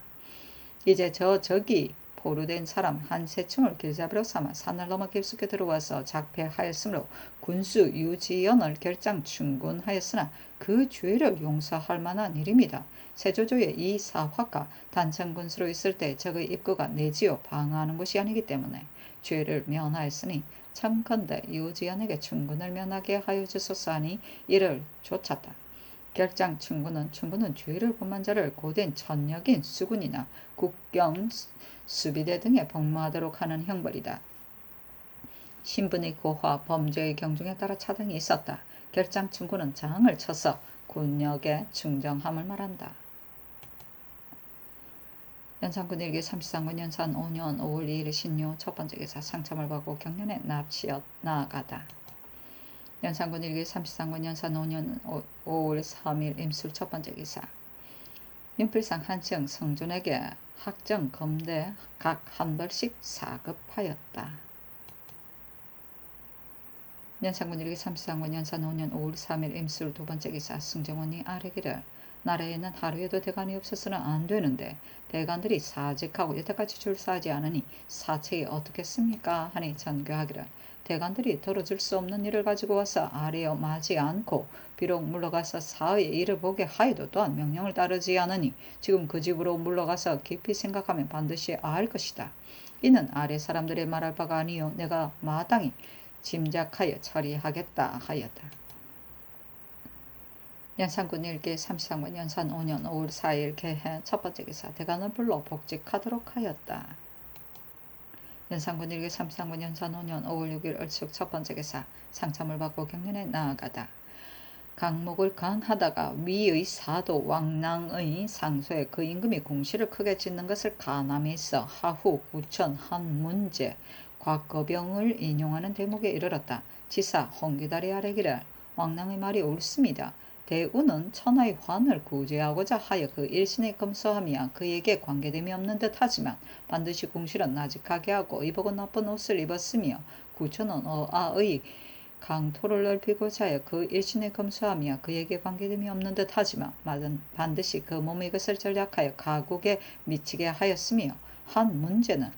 이제 적이 포로된 사람 한 세층을 길잡이로 삼아 산을 넘어 깊숙이 들어와서 작패하였으므로 군수 유지연을 결장 충군하였으나 그 죄를 용서할 만한 일입니다. 세조조의 이 사화가 단천 군수로 있을 때 적의 입구가 내지어 방어하는 것이 아니기 때문에 죄를 면하였으니 청컨대 유지연에게 충군을 면하게 하여 주소서 하니 이를 좇았다. 결장 충군은 죄를 범한 자를 고된 천역인 수군이나 국경 수비대 등에 복무하도록 하는 형벌이다. 신분의 고화 범죄의 경중에 따라 차등이 있었다. 결장 충군은 장을 쳐서 군역에 충정함을 말한다. 연산군 일기 33권 연산 5년 5월 2일 신묘 첫 번째 기사 상참을 받고 경련에 납치어 나아가다. 연산군 일기 33권 연산 5년 5월 3일 임술 첫 번째 기사 윤필상 한층 성준에게 학정 검대 각 한 벌씩 사급하였다. 연산군 일기 33권 연산 5년 5월 3일 임술 두 번째 기사 승정원이 아뢰기를 나라에는 하루에도 대관이 없어서는 안 되는데 대관들이 사직하고 여태까지 출사하지 않으니 사책이 어떻겠습니까? 하니 전교하기를 대관들이 들어줄 수 없는 일을 가지고 와서 아뢰어 마지 않고 비록 물러가서 사의 일을 보게 하여도 또한 명령을 따르지 않으니 지금 그 집으로 물러가서 깊이 생각하면 반드시 알 것이다. 이는 아래 사람들의 말할 바가 아니요 내가 마땅히 짐작하여 처리하겠다 하였다. 연산군 일기 33권 연산 5년 5월 4일 개해 첫 번째 기사 대관을 불러 복직하도록 하였다. 연산군 일기 33권 연산 5년 5월 6일 얼축 첫 번째 기사 상참을 받고 경련에 나아가다. 강목을 간하다가 위의 사도 왕랑의 상소에 그 임금이 공시를 크게 짓는 것을 가늠해서 하후 구천 한 문제 곽거병을 인용하는 대목에 이르렀다. 지사 홍기다리 아래기를 왕랑의 말이 옳습니다. 대우는 천하의 환을 구제하고자 하여 그 일신에 검소하며 그에게 관계됨이 없는 듯 하지만 반드시 공실은 나직하게 하고 의복은 나쁜 옷을 입었으며 구천은 어아의 강토를 넓히고자 하여 그 일신에 검소하며 그에게 관계됨이 없는 듯 하지만 반드시 그 몸의 것을 전략하여 가국에 미치게 하였으며 한 문제는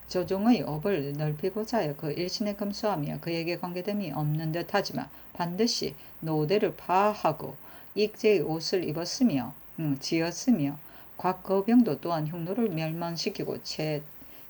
조종의 업을 넓히고자 하여 그 일신에 검소하며 그에게 관계됨이 없는 듯 하지만 반드시 노대를 파하고 익제의 옷을 지었으며 곽거병도 또한 흉노를 멸망시키고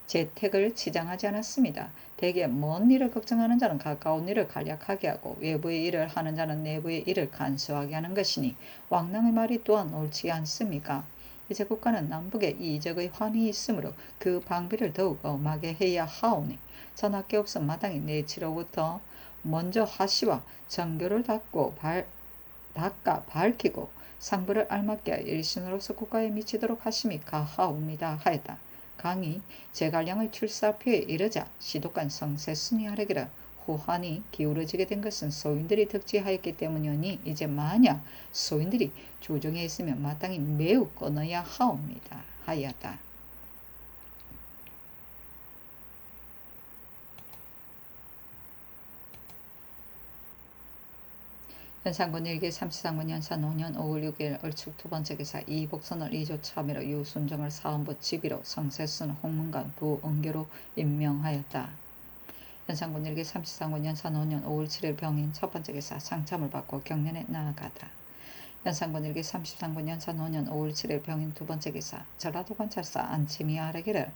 재택을 치장하지 않았습니다. 대개 먼 일을 걱정하는 자는 가까운 일을 간략하게 하고 외부의 일을 하는 자는 내부의 일을 간소하게 하는 것이니 왕랑의 말이 또한 옳지 않습니까? 이제 국가는 남북에 이적의 환이 있으므로 그 방비를 더욱 엄하게 해야 하오니 전학계 없음 마땅히 내치로부터 먼저 하시와 정교를 닦아 밝히고 상부를 알맞게 하여 일신으로서 국가에 미치도록 하심이 가하옵니다 하였다. 강이 제갈량의 출사표에 이르자 시독관 성세순이 아뢰기를 후환이 기울어지게 된 것은 소인들이 득지하였기 때문이오니 이제 만약 소인들이 조정에 있으면 마땅히 매우 끊어야 하옵니다 하였다. 연산군 일기 33군 연산 5년 5월 6일 얼축 두 번째 기사 이복선을 2조 참의로 유순정을 사헌부 지비로 성세순 홍문관 부응교로 임명하였다. 연산군 일기 33군 연산 5년 5월 7일 병인 첫 번째 기사 상참을 받고 경련에 나아가다. 연산군 일기 33군 연산 5년 5월 7일 병인 두 번째 기사 전라도 관찰사 안치미 아뢰기를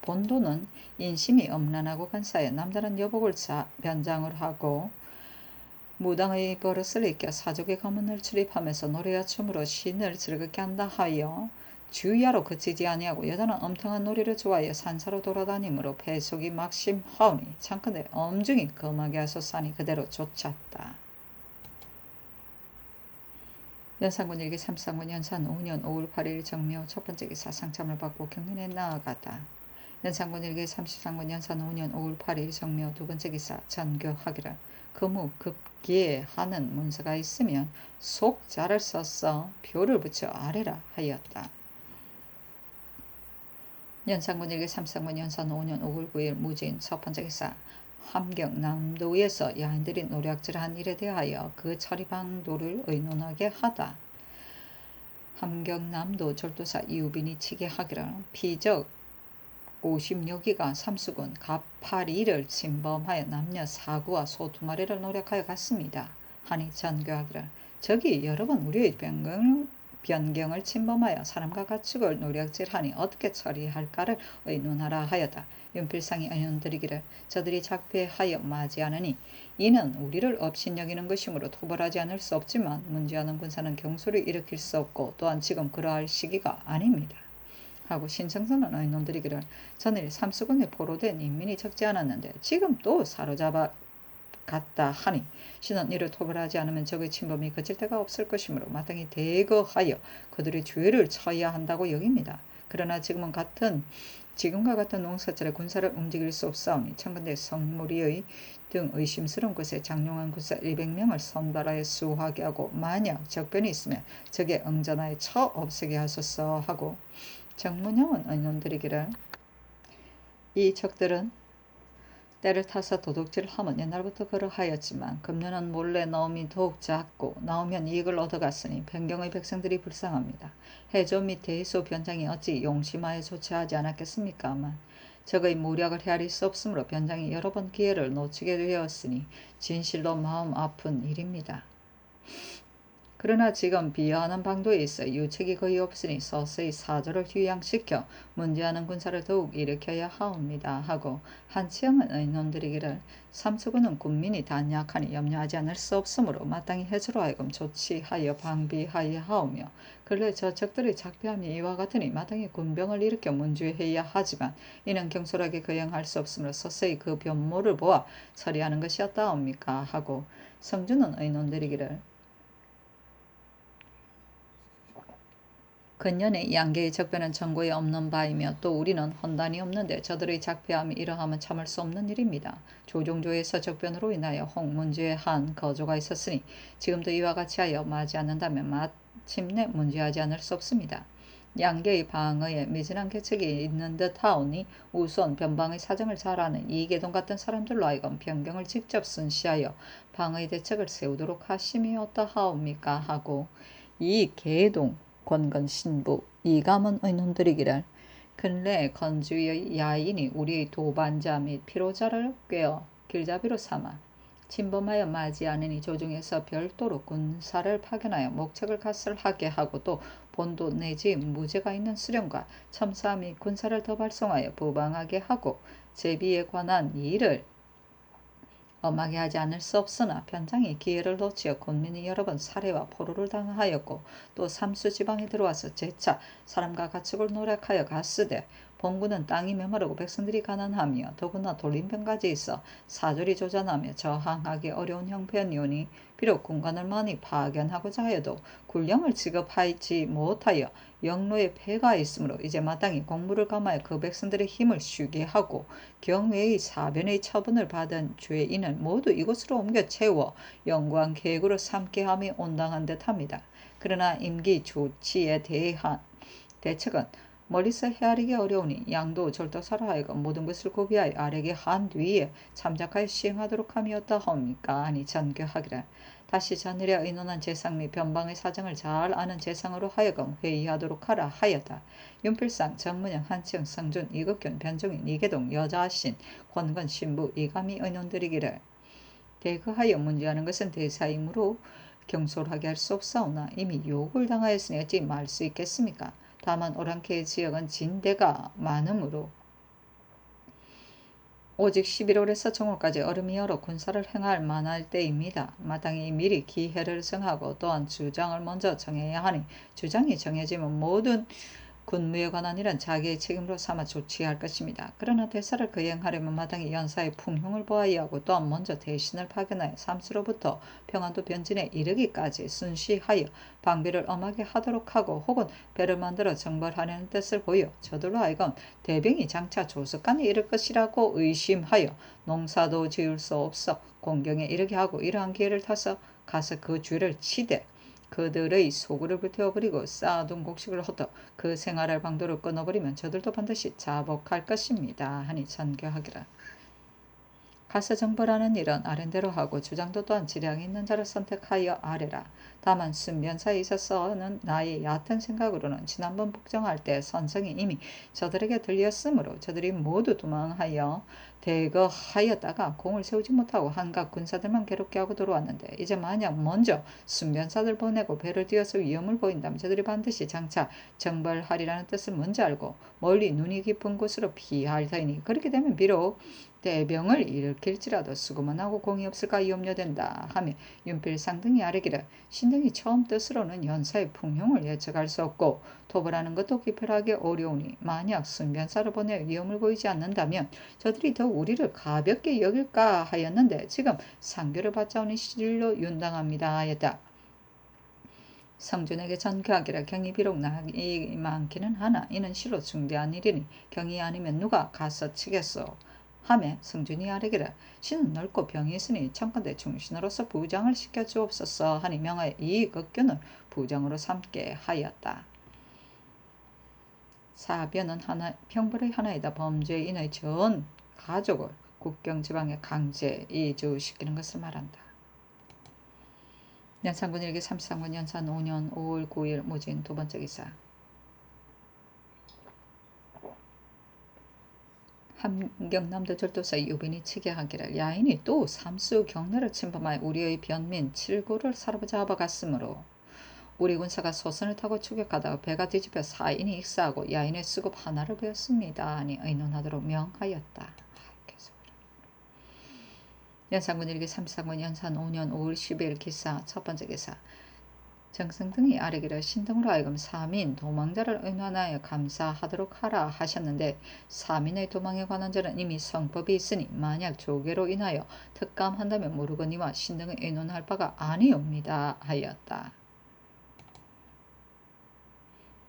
본도는 인심이 엄란하고 간사해 남다른 여복을 변장을 하고 무당의 버릇을 익혀 사족의 가문을 출입하면서 노래와 춤으로 신을 즐겁게 한다 하여 주야로 그치지 아니하고 여자는 엄탕한 놀이를 좋아하여 산사로 돌아다니므로 폐속이 막심하오니 창컨대 엄중히 금하게 하소서하니 그대로 쫓았다. 연산군 일기 33군 연산 5년 5월 8일 정묘 첫 번째 기사 상참을 받고 경련에 나아가다. 연산군 일기 33군 연산 5년 5월 8일 정묘 두 번째 기사 전교하기를 금우급기에 하는 문서가 있으면 속자를 써서 표를 붙여 아래라 하였다. 연산군 일기 33군 연산 5년 5월 9일 무진 첫 번째 기사 함경남도에서 야인들이 노략질한 일에 대하여 그 처리방도를 의논하게 하다. 함경남도 절도사 이우빈이 치게 하기를 피적 50여기가 삼수군 갑파리를 침범하여 남녀 4구와 소 2마리를 노력하여 갔습니다. 하니 전교하기를 저기 여러 번 우리의 변경을 침범하여 사람과 가축을 노략질하니 어떻게 처리할까를 의논하라 하였다. 윤필상이 의논드리기를 저들이 작폐하여 맞이하느니 이는 우리를 업신여기는 것이므로 토벌하지 않을 수 없지만 문제하는 군사는 경소를 일으킬 수 없고 또한 지금 그러할 시기가 아닙니다. 하고 신청서는 의논드리기를 전일 삼수군에 포로된 인민이 적지 않았는데 지금 또 사로잡아 갔다 하니 신은 이를 토벌하지 않으면 적의 침범이 그칠 데가 없을 것이므로 마땅히 대거하여 그들의 죄를 쳐야 한다고 여깁니다. 그러나 지금과 같은 농사철에 군사를 움직일 수 없사오니 청근대 성무리의 등 의심스러운 곳에 장용한 군사 100명을 선발하여 수하게 하고 만약 적변이 있으면 적의 응전하여 쳐 없애게 하소서 하고 정문형은 의논드리기를 이 적들은 때를 타서 도둑질을 하면 옛날부터 그러하였지만 금년은 몰래 넣음이 더욱 작고 나오면 이익을 얻어갔으니 변경의 백성들이 불쌍합니다. 해조 및 대소 변장이 어찌 용심하여 조치하지 않았겠습니까만 적의 무력을 헤아릴 수 없으므로 변장이 여러 번 기회를 놓치게 되었으니 진실로 마음 아픈 일입니다. 그러나 지금 비하하는 방도에 있어 유책이 거의 없으니 서서히 사조를 휴양시켜 문제하는 군사를 더욱 일으켜야 하옵니다 하고 한치영은 의논드리기를 삼수군은 군민이 단약하니 염려하지 않을 수 없으므로 마땅히 해주로 하여금 조치하여 방비하여 하오며 근래 저 적들의 작폐함이 이와 같으니 마땅히 군병을 일으켜 문주해야 하지만 이는 경솔하게 거행할 수 없으므로 서서히 그 변모를 보아 처리하는 것이었다옵니까 하고 성주는 의논드리기를 근년에 양계의 적변은 정고에 없는 바이며 또 우리는 헌단이 없는데 저들의 작폐함이 이러하면 참을 수 없는 일입니다. 조종조에서 적변으로 인하여 홍문주에 한 거조가 있었으니 지금도 이와 같이 하여 맞지 않는다면 마침내 문제하지 않을 수 없습니다. 양계의 방어에 미진한 계책이 있는 듯 하오니 우선 변방의 사정을 잘 아는 이계동 같은 사람들로 하여금 변경을 직접 순시하여 방어의 대책을 세우도록 하심이 어떠하옵니까 하고 이계동 권건 신부 이감은 의논드리기를 근래 건주의 야인이 우리의 도반자 및 피로자를 꿰어 길잡이로 삼아 침범하여 맞이하느니 조중에서 별도로 군사를 파견하여 목책을 가설하게 하고 또 본도 내지 무죄가 있는 수령과 첨사 및 군사를 더 발송하여 부방하게 하고 제비에 관한 일을 엄하게 하지 않을 수 없으나 변장이 기회를 놓치어 군민이 여러 번 살해와 포로를 당하였고 또 삼수 지방에 들어와서 재차 사람과 가축을 노력하여 갔으되 본군은 땅이 메마르고 백성들이 가난하며 더구나 돌림병까지 있어 사절이 조잔하며 저항하기 어려운 형편이오니 비록 군관을 많이 파견하고자 하여도 군령을 지급하지 못하여 영로에 폐가 있으므로 이제 마땅히 공무를 감하여 그 백성들의 힘을 쉬게 하고 경외의 사변의 처분을 받은 죄인을 모두 이곳으로 옮겨 채워 영구한 계획으로 삼게 함이 온당한 듯합니다. 그러나 임기 조치에 대한 대책은 멀리서 헤아리기 어려우니 양도 절도사로 하여금 모든 것을 고비하여 아래게 한 뒤에 참작하여 시행하도록 함이었다 하옵니까? 아니 전교하기를 다시 전일에 의논한 재상 및 변방의 사정을 잘 아는 재상으로 하여금 회의하도록 하라 하였다. 윤필상, 정문영, 한치영, 성준, 이극균, 변종인, 이계동, 여자신, 권건, 신부, 이감이 의논드리기를 대거하여 문제하는 것은 대사이므로 경솔하게 할 수 없사오나 이미 욕을 당하였으니 어찌 말 수 있겠습니까? 다만 오랑캐의 지역은 진대가 많으므로 오직 11월에서 정월까지 얼음이 얼어 군사를 행할 만할 때입니다. 마땅히 미리 기회를 정하고 또한 주장을 먼저 정해야 하니 주장이 정해지면 모든 군무에 관한 일은 자기의 책임으로 삼아 조치할 것입니다. 그러나 대사를 거행하려면 마땅히 연사의 풍흉을 보아야 하고 또한 먼저 대신을 파견하여 삼수로부터 평안도 변진에 이르기까지 순시하여 방비를 엄하게 하도록 하고 혹은 배를 만들어 정벌하려는 뜻을 보여 저들로 하여금 대병이 장차 조석간에 이를 것이라고 의심하여 농사도 지을 수 없어 공경에 이르게 하고 이러한 기회를 타서 가서 그 죄를 치되 그들의 소굴을 불태워버리고 쌓아둔 곡식을 헛어 그 생활할 방도를 끊어버리면 저들도 반드시 자복할 것입니다. 하니 전교하기라. 가서 정벌하는 일은 아랜대로 하고 주장도 또한 지량이 있는 자를 선택하여 아래라. 다만 순변사에 있어서는 나의 얕은 생각으로는 지난번 북정할 때 선성이 이미 저들에게 들렸으므로 저들이 모두 도망하여 대거하였다가 공을 세우지 못하고 한각 군사들만 괴롭게 하고 들어왔는데 이제 만약 먼저 순변사들 보내고 배를 띄어서 위험을 보인다면 저들이 반드시 장차 정벌하리라는 뜻을 먼저 알고 멀리 눈이 깊은 곳으로 피할 터이니 그렇게 되면 비록 대병을 일으킬지라도 수고만 하고 공이 없을까 염려된다 하며 윤필상 등이 아뢰기를 신등이 처음 뜻으로는 연사의 풍흉을 예측할 수 없고 도벌하는 것도 기필하기 어려우니 만약 순변사를 보내 위험을 보이지 않는다면 저들이 더욱 우리를 가볍게 여길까 하였는데 지금 상교를 받자 오니 실로 윤당합니다 하였다. 성준에게 전교하기를 경이 비록 나이 많기는 하나 이는 실로 중대한 일이니 경이 아니면 누가 가서 치겠소. 하매 성준이 아뢰기를 신은 넓고 병이 있으니 청컨대 충신으로서 부장을 시켜주옵소서 하니 명하여 이극균을 부장으로 삼게 하였다. 사변은 평벌의 하나이다. 범죄인의 전 가족을 국경지방에 강제 이주시키는 것을 말한다. 연산군 일기 33권 연산 5년 5월 9일 무진 두 번째 기사. 함경남도 절도사 유빈이 치게하기를 야인이 또 삼수 경내를 침범하여 우리의 변민 7구를 사로잡아갔으므로 우리 군사가 소선을 타고 추격하다가 배가 뒤집혀 4인이 익사하고 야인의 수급 하나를 베었습니다. 아니 의논하도록 명하였다. 연산군 일기 33권 연산 5년 5월 10일 기사 첫 번째 기사. 정승등이 아래기를 신등으로 하여금 사민 도망자를 의논하여 감사하도록 하라 하셨는데 사민의 도망에 관한 자는 이미 성법이 있으니 만약 조계로 인하여 특감한다면 모르거니와 신등의 의논할 바가 아니옵니다 하였다.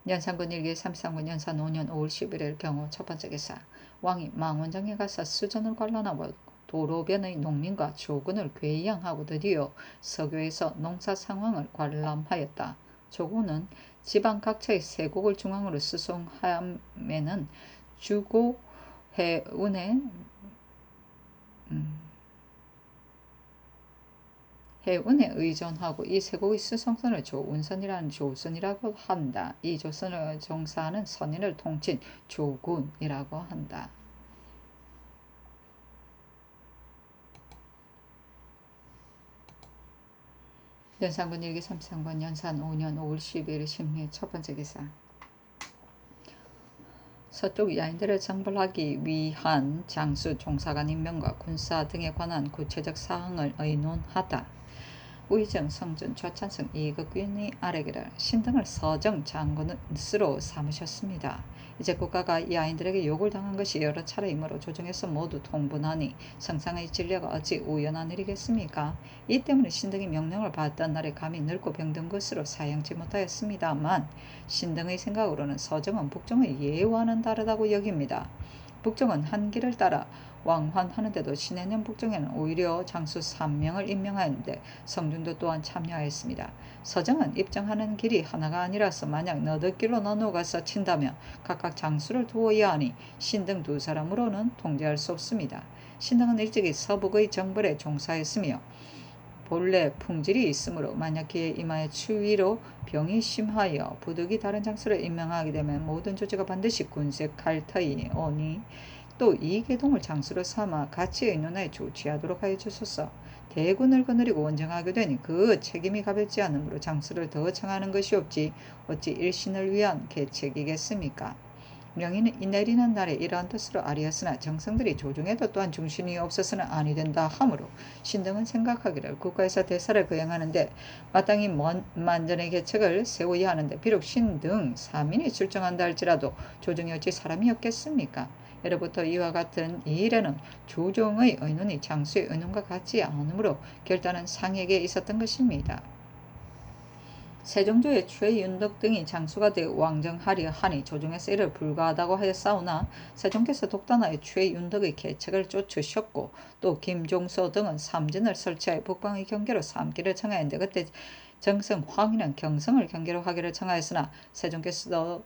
연산군 일기 33군 연산 5년 5월 11일 경우 첫 번째 기사. 왕이 망원장에 가서 수전을 관람하고 도로변의 농민과 조군을 괴양하고 드디어 서교에서 농사 상황을 관람하였다. 조군은 지방 각처의 세곡을 중앙으로 수송함에는 주고 해운에 의존하고 이 세곡의 수송선을 조운선이라는 조선이라고 한다. 이 조선을 종사하는 선인을 통친 조군이라고 한다. 연산군 일기 33권 연산 5년 5월 12일 심리 첫 번째 기사. 서쪽 야인들을 정벌하기 위한 장수 종사관 임명과 군사 등에 관한 구체적 사항을 의논하다. 우의정 성준 좌찬성 이극균이 아래기를 신등을 서정 장군으로 삼으셨습니다. 이제 국가가 야인들에게 욕을 당한 것이 여러 차례이므로 조정에서 모두 통분하니 성상의 진례가 어찌 우연한 일이겠습니까? 이 때문에 신등이 명령을 받던 날에 감히 늙고 병든 것으로 사양치 못하였습니다만 신등의 생각으로는 서정은 북정의 예와는 다르다고 여깁니다. 북정은 한 길을 따라 왕환하는데도 신해년 북정에는 오히려 장수 3명을 임명하였는데 성준도 또한 참여하였습니다. 서정은 입정하는 길이 하나가 아니라서 만약 너댓길로 나누어가서 친다면 각각 장수를 두어야 하니 신등 두 사람으로는 통제할 수 없습니다. 신등은 일찍이 서북의 정벌에 종사했으며 본래 풍질이 있으므로 만약 그에 임하여 추위로 병이 심하여 부득이 다른 장수를 임명하게 되면 모든 조치가 반드시 군색할 터이오니 또 이계동을 장수로 삼아 같이 의논하여 조치하도록 하여 주소서. 대군을 거느리고 원정하게 되니 그 책임이 가볍지 않으므로 장수를 더 청하는 것이 없지 어찌 일신을 위한 계책이겠습니까? 명인이 내리는 날에 이러한 뜻으로 아리였으나 정성들이 조중에도 또한 중신이 없어서는 아니 된다 하므로 신등은 생각하기를 국가에서 대사를 거행하는데 마땅히 만전의 계책을 세워야 하는데 비록 신등 3인이 출정한다 할지라도 조정이 어찌 사람이 없겠습니까? 예로부터 이와 같은 이 일에는 조정의 의논이 장수의 의논과 같지 않으므로 결단은 상에게 있었던 것입니다. 세종조의 최윤덕 등이 장수가 되어 왕정하려 하니 조정에서 이를 불가하다고 하였사오나 세종께서 독단하여 최윤덕의 계책을 쫓으셨고 또 김종서 등은 삼진을 설치하여 북방의 경계로 삼기를 청하였는데 그때 정성 황이는 경성을 경계로 하기를 청하였으나 세종께서도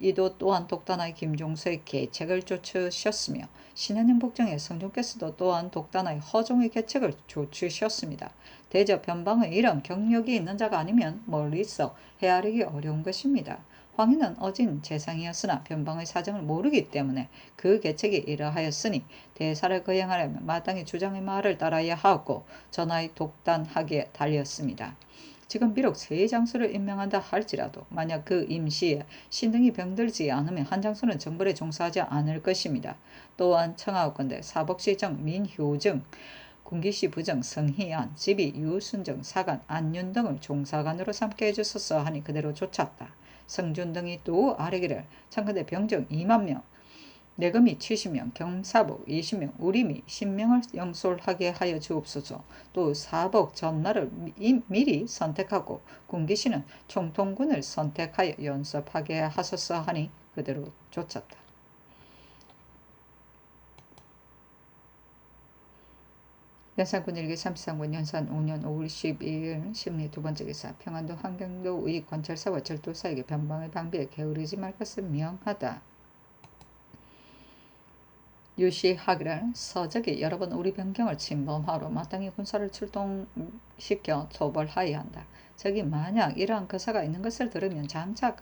이도 또한 독단하여 김종서의 계책을 쫓으셨으며 신해년 북정에 성종께서도 또한 독단하여 허종의 계책을 쫓으셨습니다. 대저 변방의 이런 경력이 있는 자가 아니면 멀리서 헤아리기 어려운 것입니다. 황희는 어진 재상이었으나 변방의 사정을 모르기 때문에 그 계책이 이러하였으니 대사를 거행하려면 마땅히 주장의 말을 따라야 하고 전하의 독단하기에 달렸습니다. 지금 비록 세 장수를 임명한다 할지라도 만약 그 임시에 신등이 병들지 않으면 한 장수는 정벌에 종사하지 않을 것입니다. 또한 청하옵건대 사복시정 민효정 군기시 부정 성희안 지비 유순정 사간 안윤 등을 종사관으로 삼게 해주소서 하니 그대로 쫓았다. 성준 등이 또 아래기를 참건대 병정 2만 명 내금이 70명, 경사복 20명, 우림이 10명을 영솔하게 하여 주옵소서. 또 사복 전날을 미리 선택하고 군기시는 총통군을 선택하여 연습하게 하소서 하니 그대로 쫓았다. 연산군 일기 33군 연산 5년 5월 12일 심리 두 번째 기사. 평안도 환경도의 관찰사와 절도사에게 변방의 방비에 게으르지 말 것을 명하다. 유시하기를 서적이 여러 번 우리 변경을 침범하러 마땅히 군사를 출동시켜 토벌하여야 한다. 적이 만약 이러한 거사가 있는 것을 들으면 장차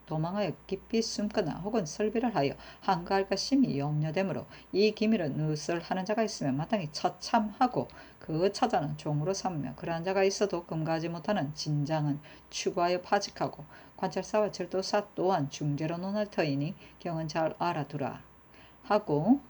도망하여 깊이 숨거나 혹은 설비를 하여 항거할까 심히 염려되므로 이 기밀을 누설하는 자가 있으면 마땅히 처참하고 그 처자는 종으로 삼으며 그러한 자가 있어도 금가하지 못하는 진장은 추구하여 파직하고 관찰사와 절도사 또한 중재로 논할 터이니 경은 잘 알아두라 하고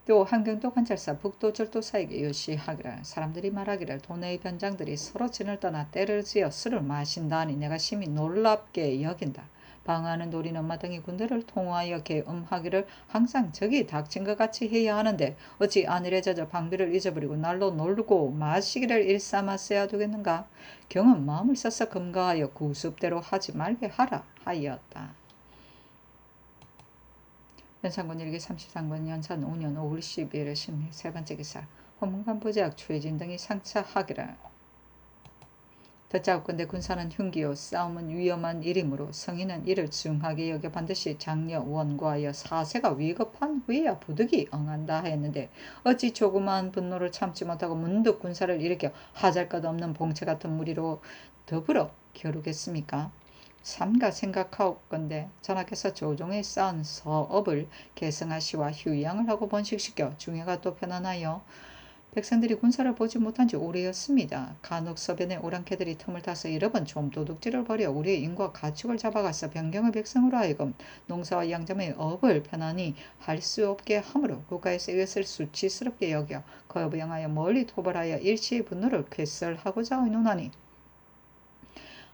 또 한경도 관찰사 북도 절도사에게 요시하기를 사람들이 말하기를 도내의 변장들이 서로 진을 떠나 때를 지어 술을 마신다 하니 내가 심히 놀랍게 여긴다. 방하는 도리는 마땅히 군대를 통하여 계엄하기를 항상 적이 닥친 것 같이 해야 하는데 어찌 안일에 젖어 방비를 잊어버리고 날로 놀고 마시기를 일삼았어야 되겠는가. 경은 마음을 써서 금가하여 구습대로 하지 말게 하라 하였다. 연산군 일기 33권 연산 5년 5월 12일 심리 세 번째 기사 헌문관 부재학 추해진 등이 상차하기를 듣자옵건대 군사는 흉기요 싸움은 위험한 일이므로 성인은 이를 중하게 여겨 반드시 장려 원고하여 사세가 위급한 후에야 부득이 응한다 하였는데 어찌 조그마한 분노를 참지 못하고 문득 군사를 일으켜 하잘것없는 봉체 같은 무리로 더불어 겨루겠습니까? 삼가 생각하옵건대 전하께서 조종에 쌓은 서업을 계승하시와 휴양을 하고 번식시켜 중해가 또 편안하여 백성들이 군사를 보지 못한 지 오래였습니다. 간혹 서변의 오랑캐들이 틈을 타서 여러 번 좀 도둑질을 벌여 우리의 인과 가축을 잡아가서 변경의 백성으로 하여금 농사와 양자의 업을 편안히 할 수 없게 하므로 국가에서 이것을 수치스럽게 여겨 거부양하여 멀리 토벌하여 일시의 분노를 쾌설하고자 의논하니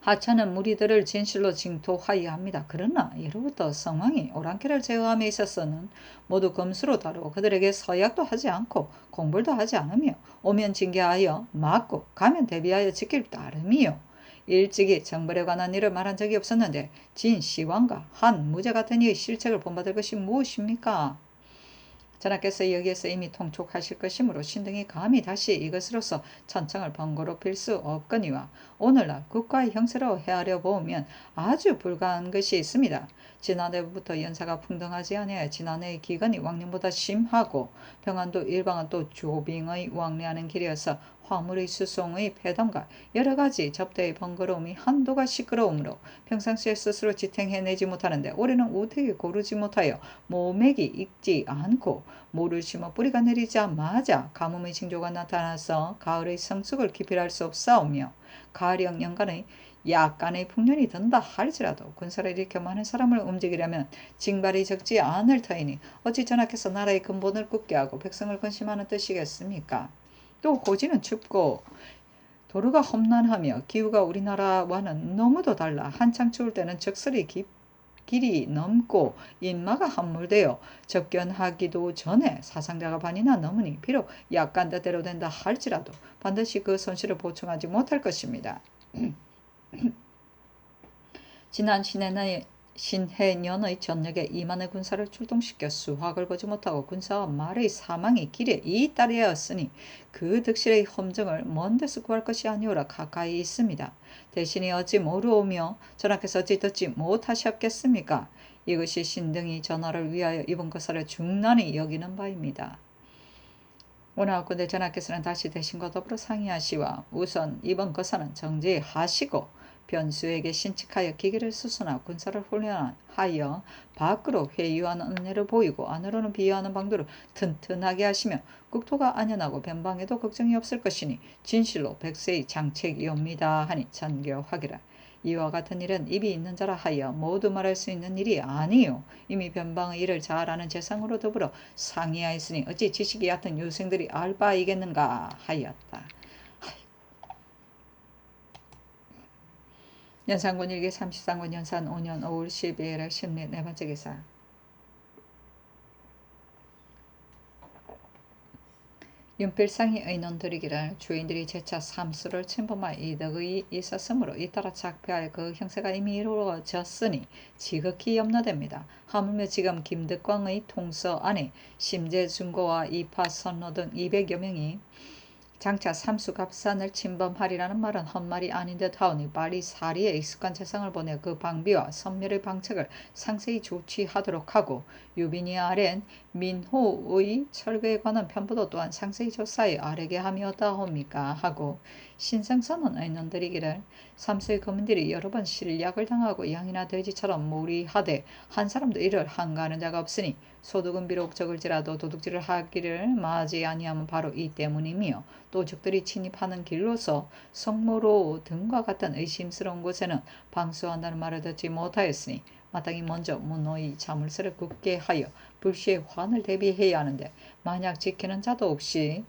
하찮은 무리들을 진실로 징토하여야 합니다. 그러나 이로부터 성왕이 오랑캐를 제어함에 있어서는 모두 검수로 다루고 그들에게 서약도 하지 않고 공불도 하지 않으며 오면 징계하여 막고 가면 대비하여 지킬 따름이요. 일찍이 정벌에 관한 일을 말한 적이 없었는데 진 시왕과 한 무제 같은 이의 실책을 본받을 것이 무엇입니까? 전하께서 여기에서 이미 통촉하실 것이므로 신등이 감히 다시 이것으로서 천청을 번거롭힐 수 없거니와 오늘날 국가의 형세로 헤아려 보면 아주 불가한 것이 있습니다. 지난해부터 연사가 풍성하지 아니하여 지난해의 기근이 왕년보다 심하고 평안도 일방은 또 조빙의 왕래하는 길이어서 화물의 수송의 폐담과 여러가지 접대의 번거로움이 한도가 시끄러우므로 평상시에 스스로 지탱해내지 못하는데 올해는 우택이 고르지 못하여 모맥이 익지 않고 모를 심어 뿌리가 내리자마자 가뭄의 징조가 나타나서 가을의 성숙을 기필할 수 없사오며 가령 연간의 약간의 풍년이 든다 할지라도 군사를 일으켜 많은 사람을 움직이려면 징발이 적지 않을 터이니 어찌 전하께서 나라의 근본을 굳게 하고 백성을 근심하는 뜻이겠습니까? 또 고지는 춥고 도로가 험난하며 기후가 우리나라와는 너무도 달라 한창 추울 때는 적설이 길이 넘고 인마가 함몰되어 접견하기도 전에 사상자가 반이나 넘으니 비록 약간 뜻대로 된다 할지라도 반드시 그 손실을 보충하지 못할 것입니다. 지난 신해년의 전역에 2만의 군사를 출동시켜 수확을 보지 못하고 군사와 말의 사망이 길에 잇따르었으니 그 득실의 험정을 먼 데서 구할 것이 아니오라 가까이 있습니다. 대신에 어찌 모르오며 전하께서 어찌 듣지 못하셨겠습니까? 이것이 신등이 전하를 위하여 이번 거사를 중난히 여기는 바입니다. 원하옵건대 전하께서는 다시 대신과 더불어 상의하시와 우선 이번 거사는 정지하시고 변수에게 신칙하여 기계를 수선하고 군사를 훈련하여 밖으로 회유하는 은혜를 보이고 안으로는 비유하는 방도를 튼튼하게 하시며 국토가 안연하고 변방에도 걱정이 없을 것이니 진실로 백세의 장책이옵니다 하니 전교하기라. 이와 같은 일은 입이 있는 자라 하여 모두 말할 수 있는 일이 아니요 이미 변방의 일을 잘 아는 재상으로 더불어 상의하였으니 어찌 지식이 얕은 유생들이 알 바이겠는가 하였다. 연산군 일기 33권 연산 5년 5월 12일 심리 네 번째 기사 윤필상이 의논드리기를 주인들이 재차 삼수를 침범할 이득이 있었으므로 잇따라 작폐할 그 형세가 이미 이루어졌으니 지극히 염려됩니다. 하물며 지금 김덕광의 통서 안에 심재중고와 이파선로 등 200여 명이 장차 삼수갑산을 침범하리라는 말은 헛말이 아닌 듯하오니 빨리 사리에 익숙한 재상을 보내 그 방비와 선멸의 방책을 상세히 조치하도록 하고 유빈이 아랜 민호의 철거에 관한 편부도 또한 상세히 조사해 아뢰게 하며 어떠하옵니까 하고 신생선은 의논드리기를 삼수의 거민들이 여러 번 실약을 당하고 양이나 돼지처럼 몰이하되 한 사람도 이를 한가하는 자가 없으니 소득은 비록 적을지라도 도둑질을 하기를 마하지 아니하면 바로 이 때문이며 또 적들이 침입하는 길로서 성모로 등과 같은 의심스러운 곳에는 방수한다는 말을 듣지 못하였으니 마땅히 먼저 문호의 자물쇠를 굳게 하여 불시의 환을 대비해야 하는데 만약 지키는 자도 없이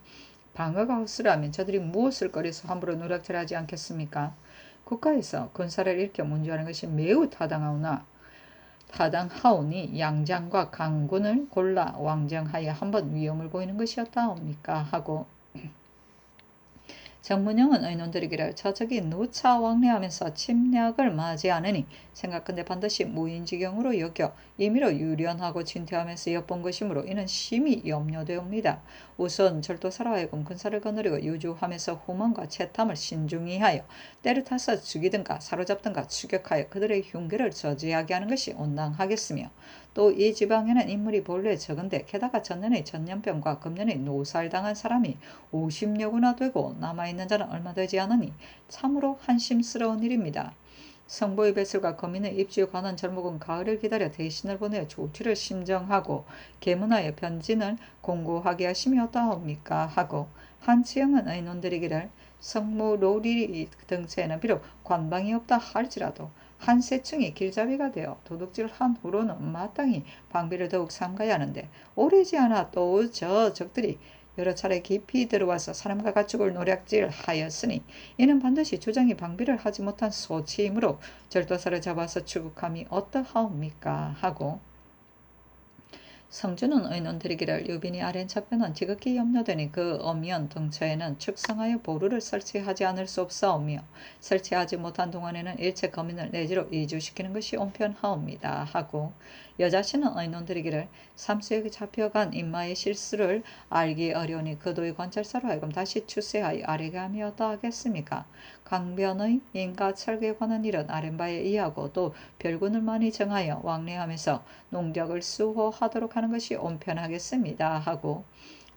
방어가 헛스라면 저들이 무엇을 꺼려서 함부로 노략질하지 않겠습니까? 국가에서 군사를 일으켜 문제하는 것이 매우 타당하오니 양장과 강군을 골라 왕정하여 한번 위험을 보이는 것이었다옵니까 하고 정문영은 의논드리기를 저적이 누차 왕래하면서 침략을 맞이하느니 생각건대 반드시 무인지경으로 여겨 임의로 유련하고 진퇴하면서 엿본 것이므로 이는 심히 염려되옵니다. 우선 절도사로 하여금 군사를 거느리고 유주하면서 후문과 채탐을 신중히 하여 때를 타서 죽이든가 사로잡든가 추격하여 그들의 흉계를 저지하게 하는 것이 온당하겠으며 또 이 지방에는 인물이 본래 적은데 게다가 전년의 전염병과 금년의 노살당한 사람이 50여구나 되고 남아있는 자는 얼마 되지 않으니 참으로 한심스러운 일입니다. 성보의 배설과 거민의 입주에 관한 절목은 가을을 기다려 대신을 보내어 조치를 심정하고 계문하여 편진을 공고하게 하심이 어떠하옵니까 하고 한치영은 의논드리기를 성무 로리 등처에는 비록 관방이 없다 할지라도 한 세층이 길잡이가 되어 도둑질을 한 후로는 마땅히 방비를 더욱 삼가야 하는데 오래지 않아 또 저 적들이 여러 차례 깊이 들어와서 사람과 가축을 노략질하였으니 이는 반드시 주장이 방비를 하지 못한 소치이므로 절도사를 잡아서 추국함이 어떠하옵니까 하고 성주는 의논드리기를 유빈이 아랜차편은 지극히 염려되니 그 엄연 등처에는 축성하여 보루를 설치하지 않을 수 없사오며 설치하지 못한 동안에는 일체 거민을 내지로 이주시키는 것이 온편하옵니다 하고 여자씨는 의논드리기를 삼수에게 잡혀간 인마의 실수를 알기 어려우니 그도의 관찰사로 하여금 다시 추세하여 아뢰게 하며 어떠하겠습니까? 강변의 인가 철거에 관한 일은 아랫바에 이하고 또 별군을 많이 정하여 왕래하면서 농력을 수호하도록 하는 것이 온편하겠습니다 하고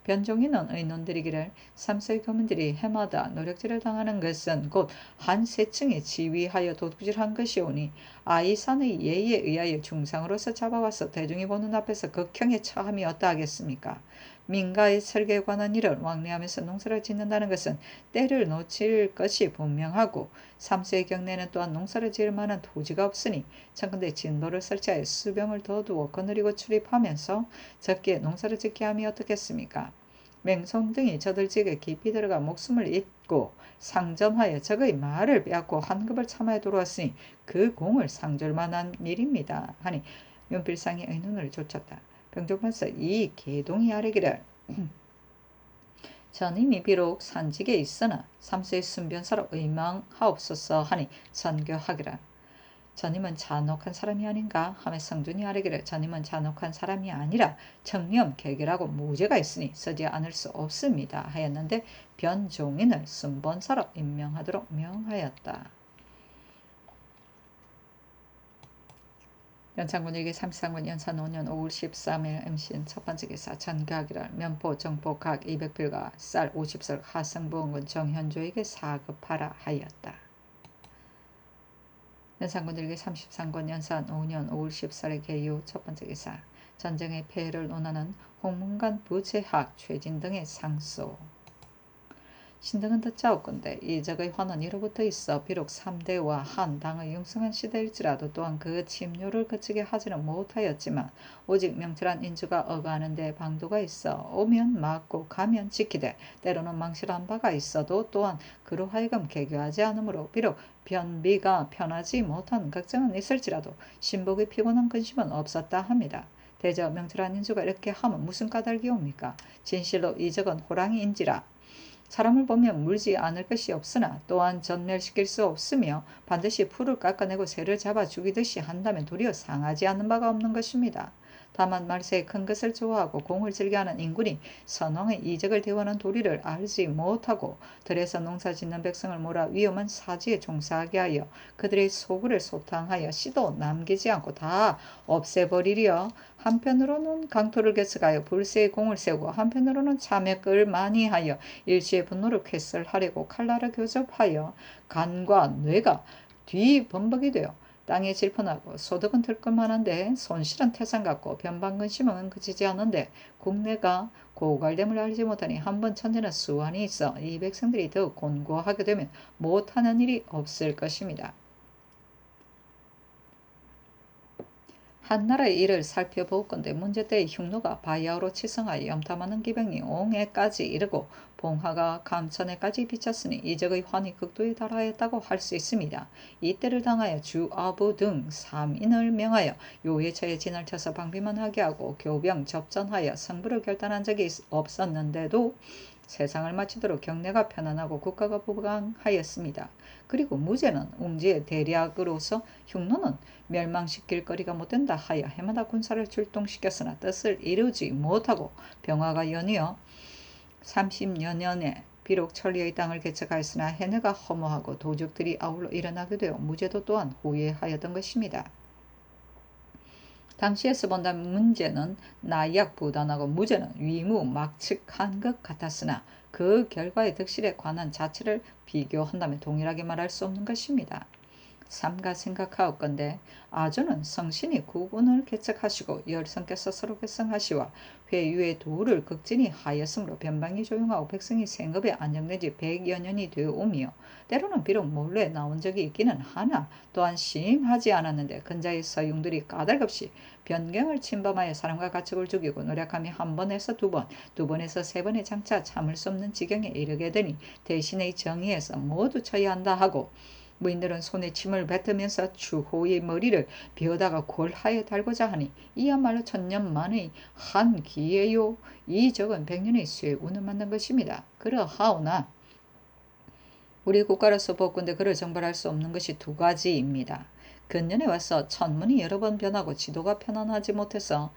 변종인은 의논드리기를 삼수의 교민들이 해마다 노력질을 당하는 것은 곧 한 세층에 지휘하여 도둑질한 것이오니 아이산의 예의에 의하여 중상으로서 잡아와서 대중이 보는 앞에서 극형에 처함이 어떠하겠습니까? 민가의 설계에 관한 일을 왕래하면서 농사를 짓는다는 것은 때를 놓칠 것이 분명하고 삼수의 경내에는 또한 농사를 지을 만한 토지가 없으니 청근대 진도를 설치하여 수병을 더 두어 거느리고 출입하면서 적게 농사를 짓게 함이 어떻겠습니까? 맹성 등이 저들지게 깊이 들어가 목숨을 잇고 상점하여 적의 말을 빼앗고 환급을 참아야 돌아왔으니 그 공을 상줄 만한 일입니다. 하니 윤필상이 의논을 좇았다. 병종판서 이 계동이 아뢰기를 전임이 비록 산직에 있으나 삼수의 순변사로 의망하옵소서 하니 선교하기를 전임은 잔혹한 사람이 아닌가 하며 성준이 아뢰기를 전임은 잔혹한 사람이 아니라 청렴 개결하고 무죄가 있으니 서지 않을 수 없습니다 하였는데 변종인을 순번사로 임명하도록 명하였다. 연산군 일기 33군 연산 5년 5월 13일 임신 첫 번째 기사 전교하기를 면포 정포 각 200필과 쌀 50설 하성부원군 정현조에게 사급하라 하였다. 연산군 일기 33군 연산 5년 5월 14일 개유 첫 번째 기사 전쟁의 폐해를 논하는 홍문관 부재학 최진 등의 상소 신등은 듣자옵건대 이 적의 환은 이로부터 있어 비록 3대와 한 당의 융성한 시대일지라도 또한 그 침뇨를 그치게 하지는 못하였지만 오직 명철한 인주가 어가하는 데 방도가 있어 오면 막고 가면 지키되 때로는 망실한 바가 있어도 또한 그로 하여금 개교하지 않으므로 비록 변비가 편하지 못한 걱정은 있을지라도 신복의 피곤한 근심은 없었다 합니다. 대저 명철한 인주가 이렇게 하면 무슨 까닭이옵니까? 진실로 이 적은 호랑이인지라 사람을 보면 물지 않을 것이 없으나 또한 전멸시킬 수 없으며 반드시 풀을 깎아내고 새를 잡아 죽이듯이 한다면 도리어 상하지 않는 바가 없는 것입니다. 다만 말세에 큰 것을 좋아하고 공을 즐겨하는 인군이 선왕의 이적을 대원한 도리를 알지 못하고 들에서 농사짓는 백성을 몰아 위험한 사지에 종사하게 하여 그들의 소굴을 소탕하여 씨도 남기지 않고 다 없애버리리여. 한편으로는 강토를 개척하여 불새의 공을 세우고 한편으로는 참외을 많이 하여 일시의 분노를 쾌설하려고 칼날을 교접하여 간과 뇌가 뒤범벅이 되어 땅에 질펀하고 소득은 들끓만한데 손실은 태산 같고 변방근심은 그치지 않은데 국내가 고갈됨을 알지 못하니 한번 천재는 수완이 있어 이 백성들이 더욱 곤고하게 되면 못하는 일이 없을 것입니다. 한나라의 일을 살펴보건대 문제 때의 흉노가 바야흐로 치성하여 염탐하는 기병이 옹해까지 이르고 봉하가 감천에까지 비쳤으니 이적의 환이 극도에 달하였다고 할 수 있습니다. 이때를 당하여 주아부 등 3인을 명하여 요해처에 진을 쳐서 방비만 하게 하고 교병 접전하여 승부를 결단한 적이 없었는데도 세상을 마치도록 경내가 편안하고 국가가 부강하였습니다. 그리고 무제는 웅지의 대략으로서 흉노는 멸망시킬 거리가 못된다 하여 해마다 군사를 출동시켰으나 뜻을 이루지 못하고 병화가 연이어 30여 년에 비록 천리의 땅을 개척하였으나 해내가 허무하고 도적들이 아울러 일어나게 되어 무제도 또한 후회하였던 것입니다. 당시에서 본다면 문제는 나약부단하고 무제는 위무막측한 것 같았으나 그 결과의 득실에 관한 자체를 비교한다면 동일하게 말할 수 없는 것입니다. 삼가 생각하옵건대 아주는 성신이 국군을 개척하시고 열성께서 서로 결성하시와 회유의 도를 극진히 하였으므로 변방이 조용하고 백성이 생업에 안정된 지 100여 년이 되어오며 때로는 비록 몰래 나온 적이 있기는 하나 또한 심하지 않았는데 근자의 서용들이 까닭없이 변경을 침범하여 사람과 가축을 죽이고 노력하며 한 번에서 두 번, 두 번에서 세 번에 장차 참을 수 없는 지경에 이르게 되니 대신의 정의에서 모두 쳐야 한다 하고 무인들은 손에 침을 뱉으면서 추호의 머리를 베어다가 골하에 달고자 하니 이야말로 천년만의 한 기회요. 이 적은 100년의 쇠운을 만든 것입니다. 그러하오나 우리 국가로서 복군데 그를 정벌할 수 없는 것이 두 가지입니다. 근년에 와서 천문이 여러 번 변하고 지도가 편안하지 못해서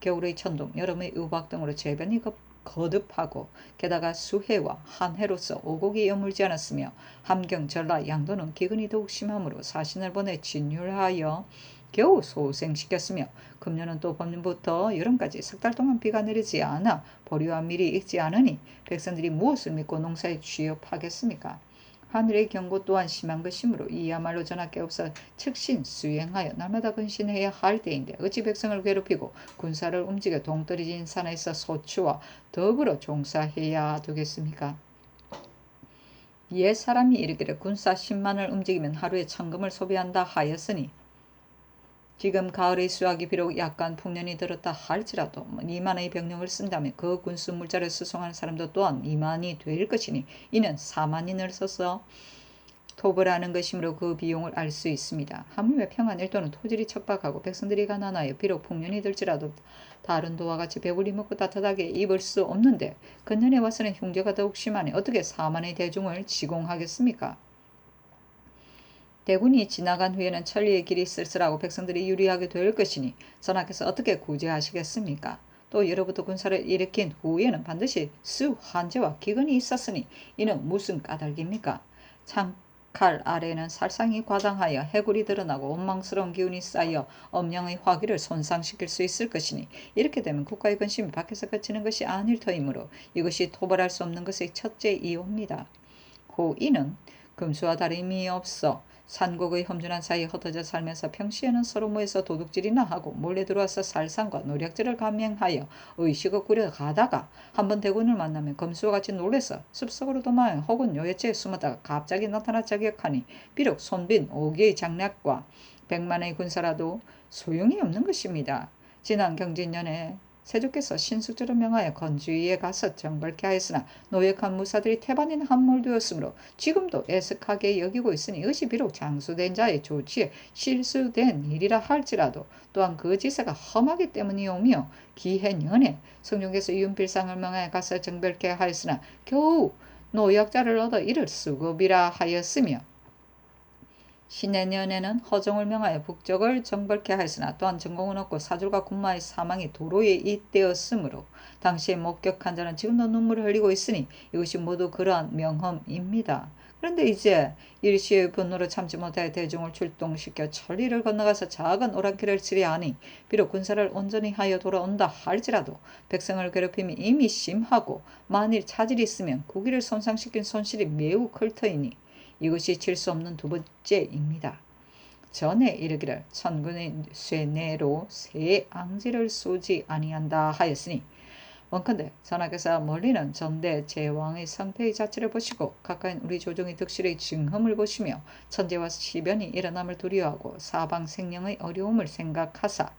겨울의 천둥, 여름의 우박 등으로 재변이 거듭하고 게다가 수해와 한해로서 오곡이 여물지 않았으며 함경, 전라, 양도는 기근이 더욱 심하므로 사신을 보내 진율하여 겨우 소생시켰으며 금년은 또 봄부터 여름까지 석 달 동안 비가 내리지 않아 보리와 밀이 익지 않으니 백성들이 무엇을 믿고 농사에 취업하겠습니까? 하늘의 경고 또한 심한 것이므로 이야말로 전할 게 없어 즉신 수행하여 날마다 근신해야 할 때인데 어찌 백성을 괴롭히고 군사를 움직여 동떨어진 산에서 소추와 더불어 종사해야 되겠습니까? 옛 사람이 이르기를 군사 10만을 움직이면 하루에 천금을 소비한다 하였으니 지금 가을의 수확이 비록 약간 풍년이 들었다 할지라도 2만의 병력을 쓴다면 그 군수 물자를 수송하는 사람도 또한 2만이 될 것이니 이는 4만인을 써서 톱을 하는 것이므로 그 비용을 알 수 있습니다. 하물며 평안일 또는 토질이 척박하고 백성들이 가난하여 비록 풍년이 들지라도 다른 도와 같이 배불리 먹고 따뜻하게 입을 수 없는데 근년에 와서는 흉제가 더욱 심하니 어떻게 4만의 대중을 지공하겠습니까? 대군이 지나간 후에는 천리의 길이 쓸쓸하고 백성들이 유리하게 될 것이니 전하께서 어떻게 구제하시겠습니까? 또 여러부터 군사를 일으킨 후에는 반드시 수환제와 기근이 있었으니 이는 무슨 까닭입니까? 창칼 아래에는 살상이 과장하여 해골이 드러나고 원망스러운 기운이 쌓여 엄령의 화기를 손상시킬 수 있을 것이니 이렇게 되면 국가의 근심이 밖에서 그치는 것이 아닐 터이므로 이것이 토벌할 수 없는 것의 첫째 이유입니다. 이는 금수와 다름이 없어 산곡의 험준한 사이에 흩어져 살면서 평시에는 서로 모여서 도둑질이나 하고 몰래 들어와서 살상과 노략질을 감행하여 의식을 꾸려가다가 한번 대군을 만나면 검수와 같이 놀래서 숲속으로 도망 혹은 요예처에 숨었다가 갑자기 나타나 저격하니 비록 손빈 5개의 장략과 100만의 군사라도 소용이 없는 것입니다. 지난 경진년에 세조께서 신숙주를 명하여 건주위에 가서 정벌케 하였으나 노역한 무사들이 태반인 함몰되었으므로 지금도 애석하게 여기고 있으니 이것이 비록 장수된 자의 조치에 실수된 일이라 할지라도 또한 그 지세가 험하기 때문이오며 기해년에 성종께서 윤필상을 명하여 가서 정벌케 하였으나 겨우 노약자를 얻어 이를 수급이라 하였으며 신내년에는 허정을 명하여 북적을 정벌케 하였으나 또한 전공은 없고 사줄과 군마의 사망이 도로에 잇대었으므로 당시에 목격한 자는 지금도 눈물을 흘리고 있으니 이것이 모두 그러한 명함입니다. 그런데 이제 일시의 분노를 참지 못하여 대중을 출동시켜 천리를 건너가서 작은 오랑길을 치려 하니 비록 군사를 온전히 하여 돌아온다 할지라도 백성을 괴롭힘이 이미 심하고 만일 차질이 있으면 국위를 손상시킨 손실이 매우 클 터이니 이것이 질 수 없는 두 번째입니다. 전에 이르기를 천군의 쇠뇌로 새 앙지를 쏘지 아니한다 하였으니 원컨대 전하께서 멀리는 전대 제왕의 상태의 자체를 보시고 가까이는 우리 조정의 득실의 증흠을 보시며 천재와 시변이 일어남을 두려워하고 사방 생명의 어려움을 생각하사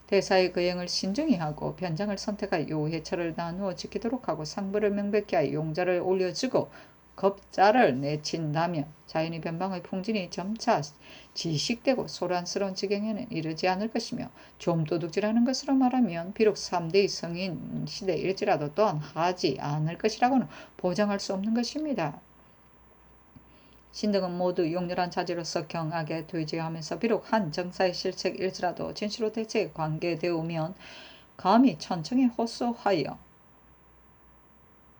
대사의 거행을 신중히 하고 변장을 선택하여 요해처를 나누어 지키도록 하고 상부를 명백히 하여 용자를 올려주고 겁자를 내친다면 자연의 변방의 풍진이 점차 지식되고 소란스러운 지경에는 이르지 않을 것이며 좀 도둑질하는 것으로 말하면 비록 3대의 성인 시대일지라도 또한 하지 않을 것이라고는 보장할 수 없는 것입니다. 신등은 모두 용렬한 자제로서 경하게 되지하면서 비록 한 정사의 실책일지라도 진실로 대체에 관계되오면 감히 천청에 호소하여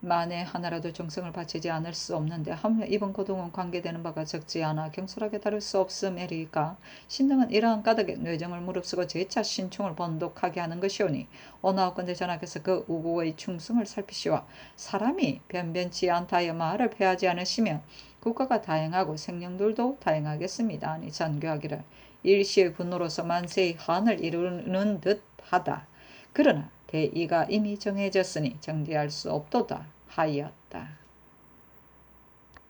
만에 하나라도 정성을 바치지 않을 수 없는데 하물며 이번 고동은 관계되는 바가 적지 않아 경솔하게 다룰 수 없음에리까 신등은 이러한 까닭에 뇌정을 무릅쓰고 재차 신충을 번독하게 하는 것이오니 오나옵건대 전하께서 그 우고의 충성을 살피시와 사람이 변변치 않다 하여 말을 패하지 않으시면 국가가 다행하고 생령들도 다행하겠습니다. 아니 전교하기를 일시의 분노로서 만세의 한을 이루는 듯하다. 그러나 대의가 이미 정해졌으니 정지할 수 없도다 하였다.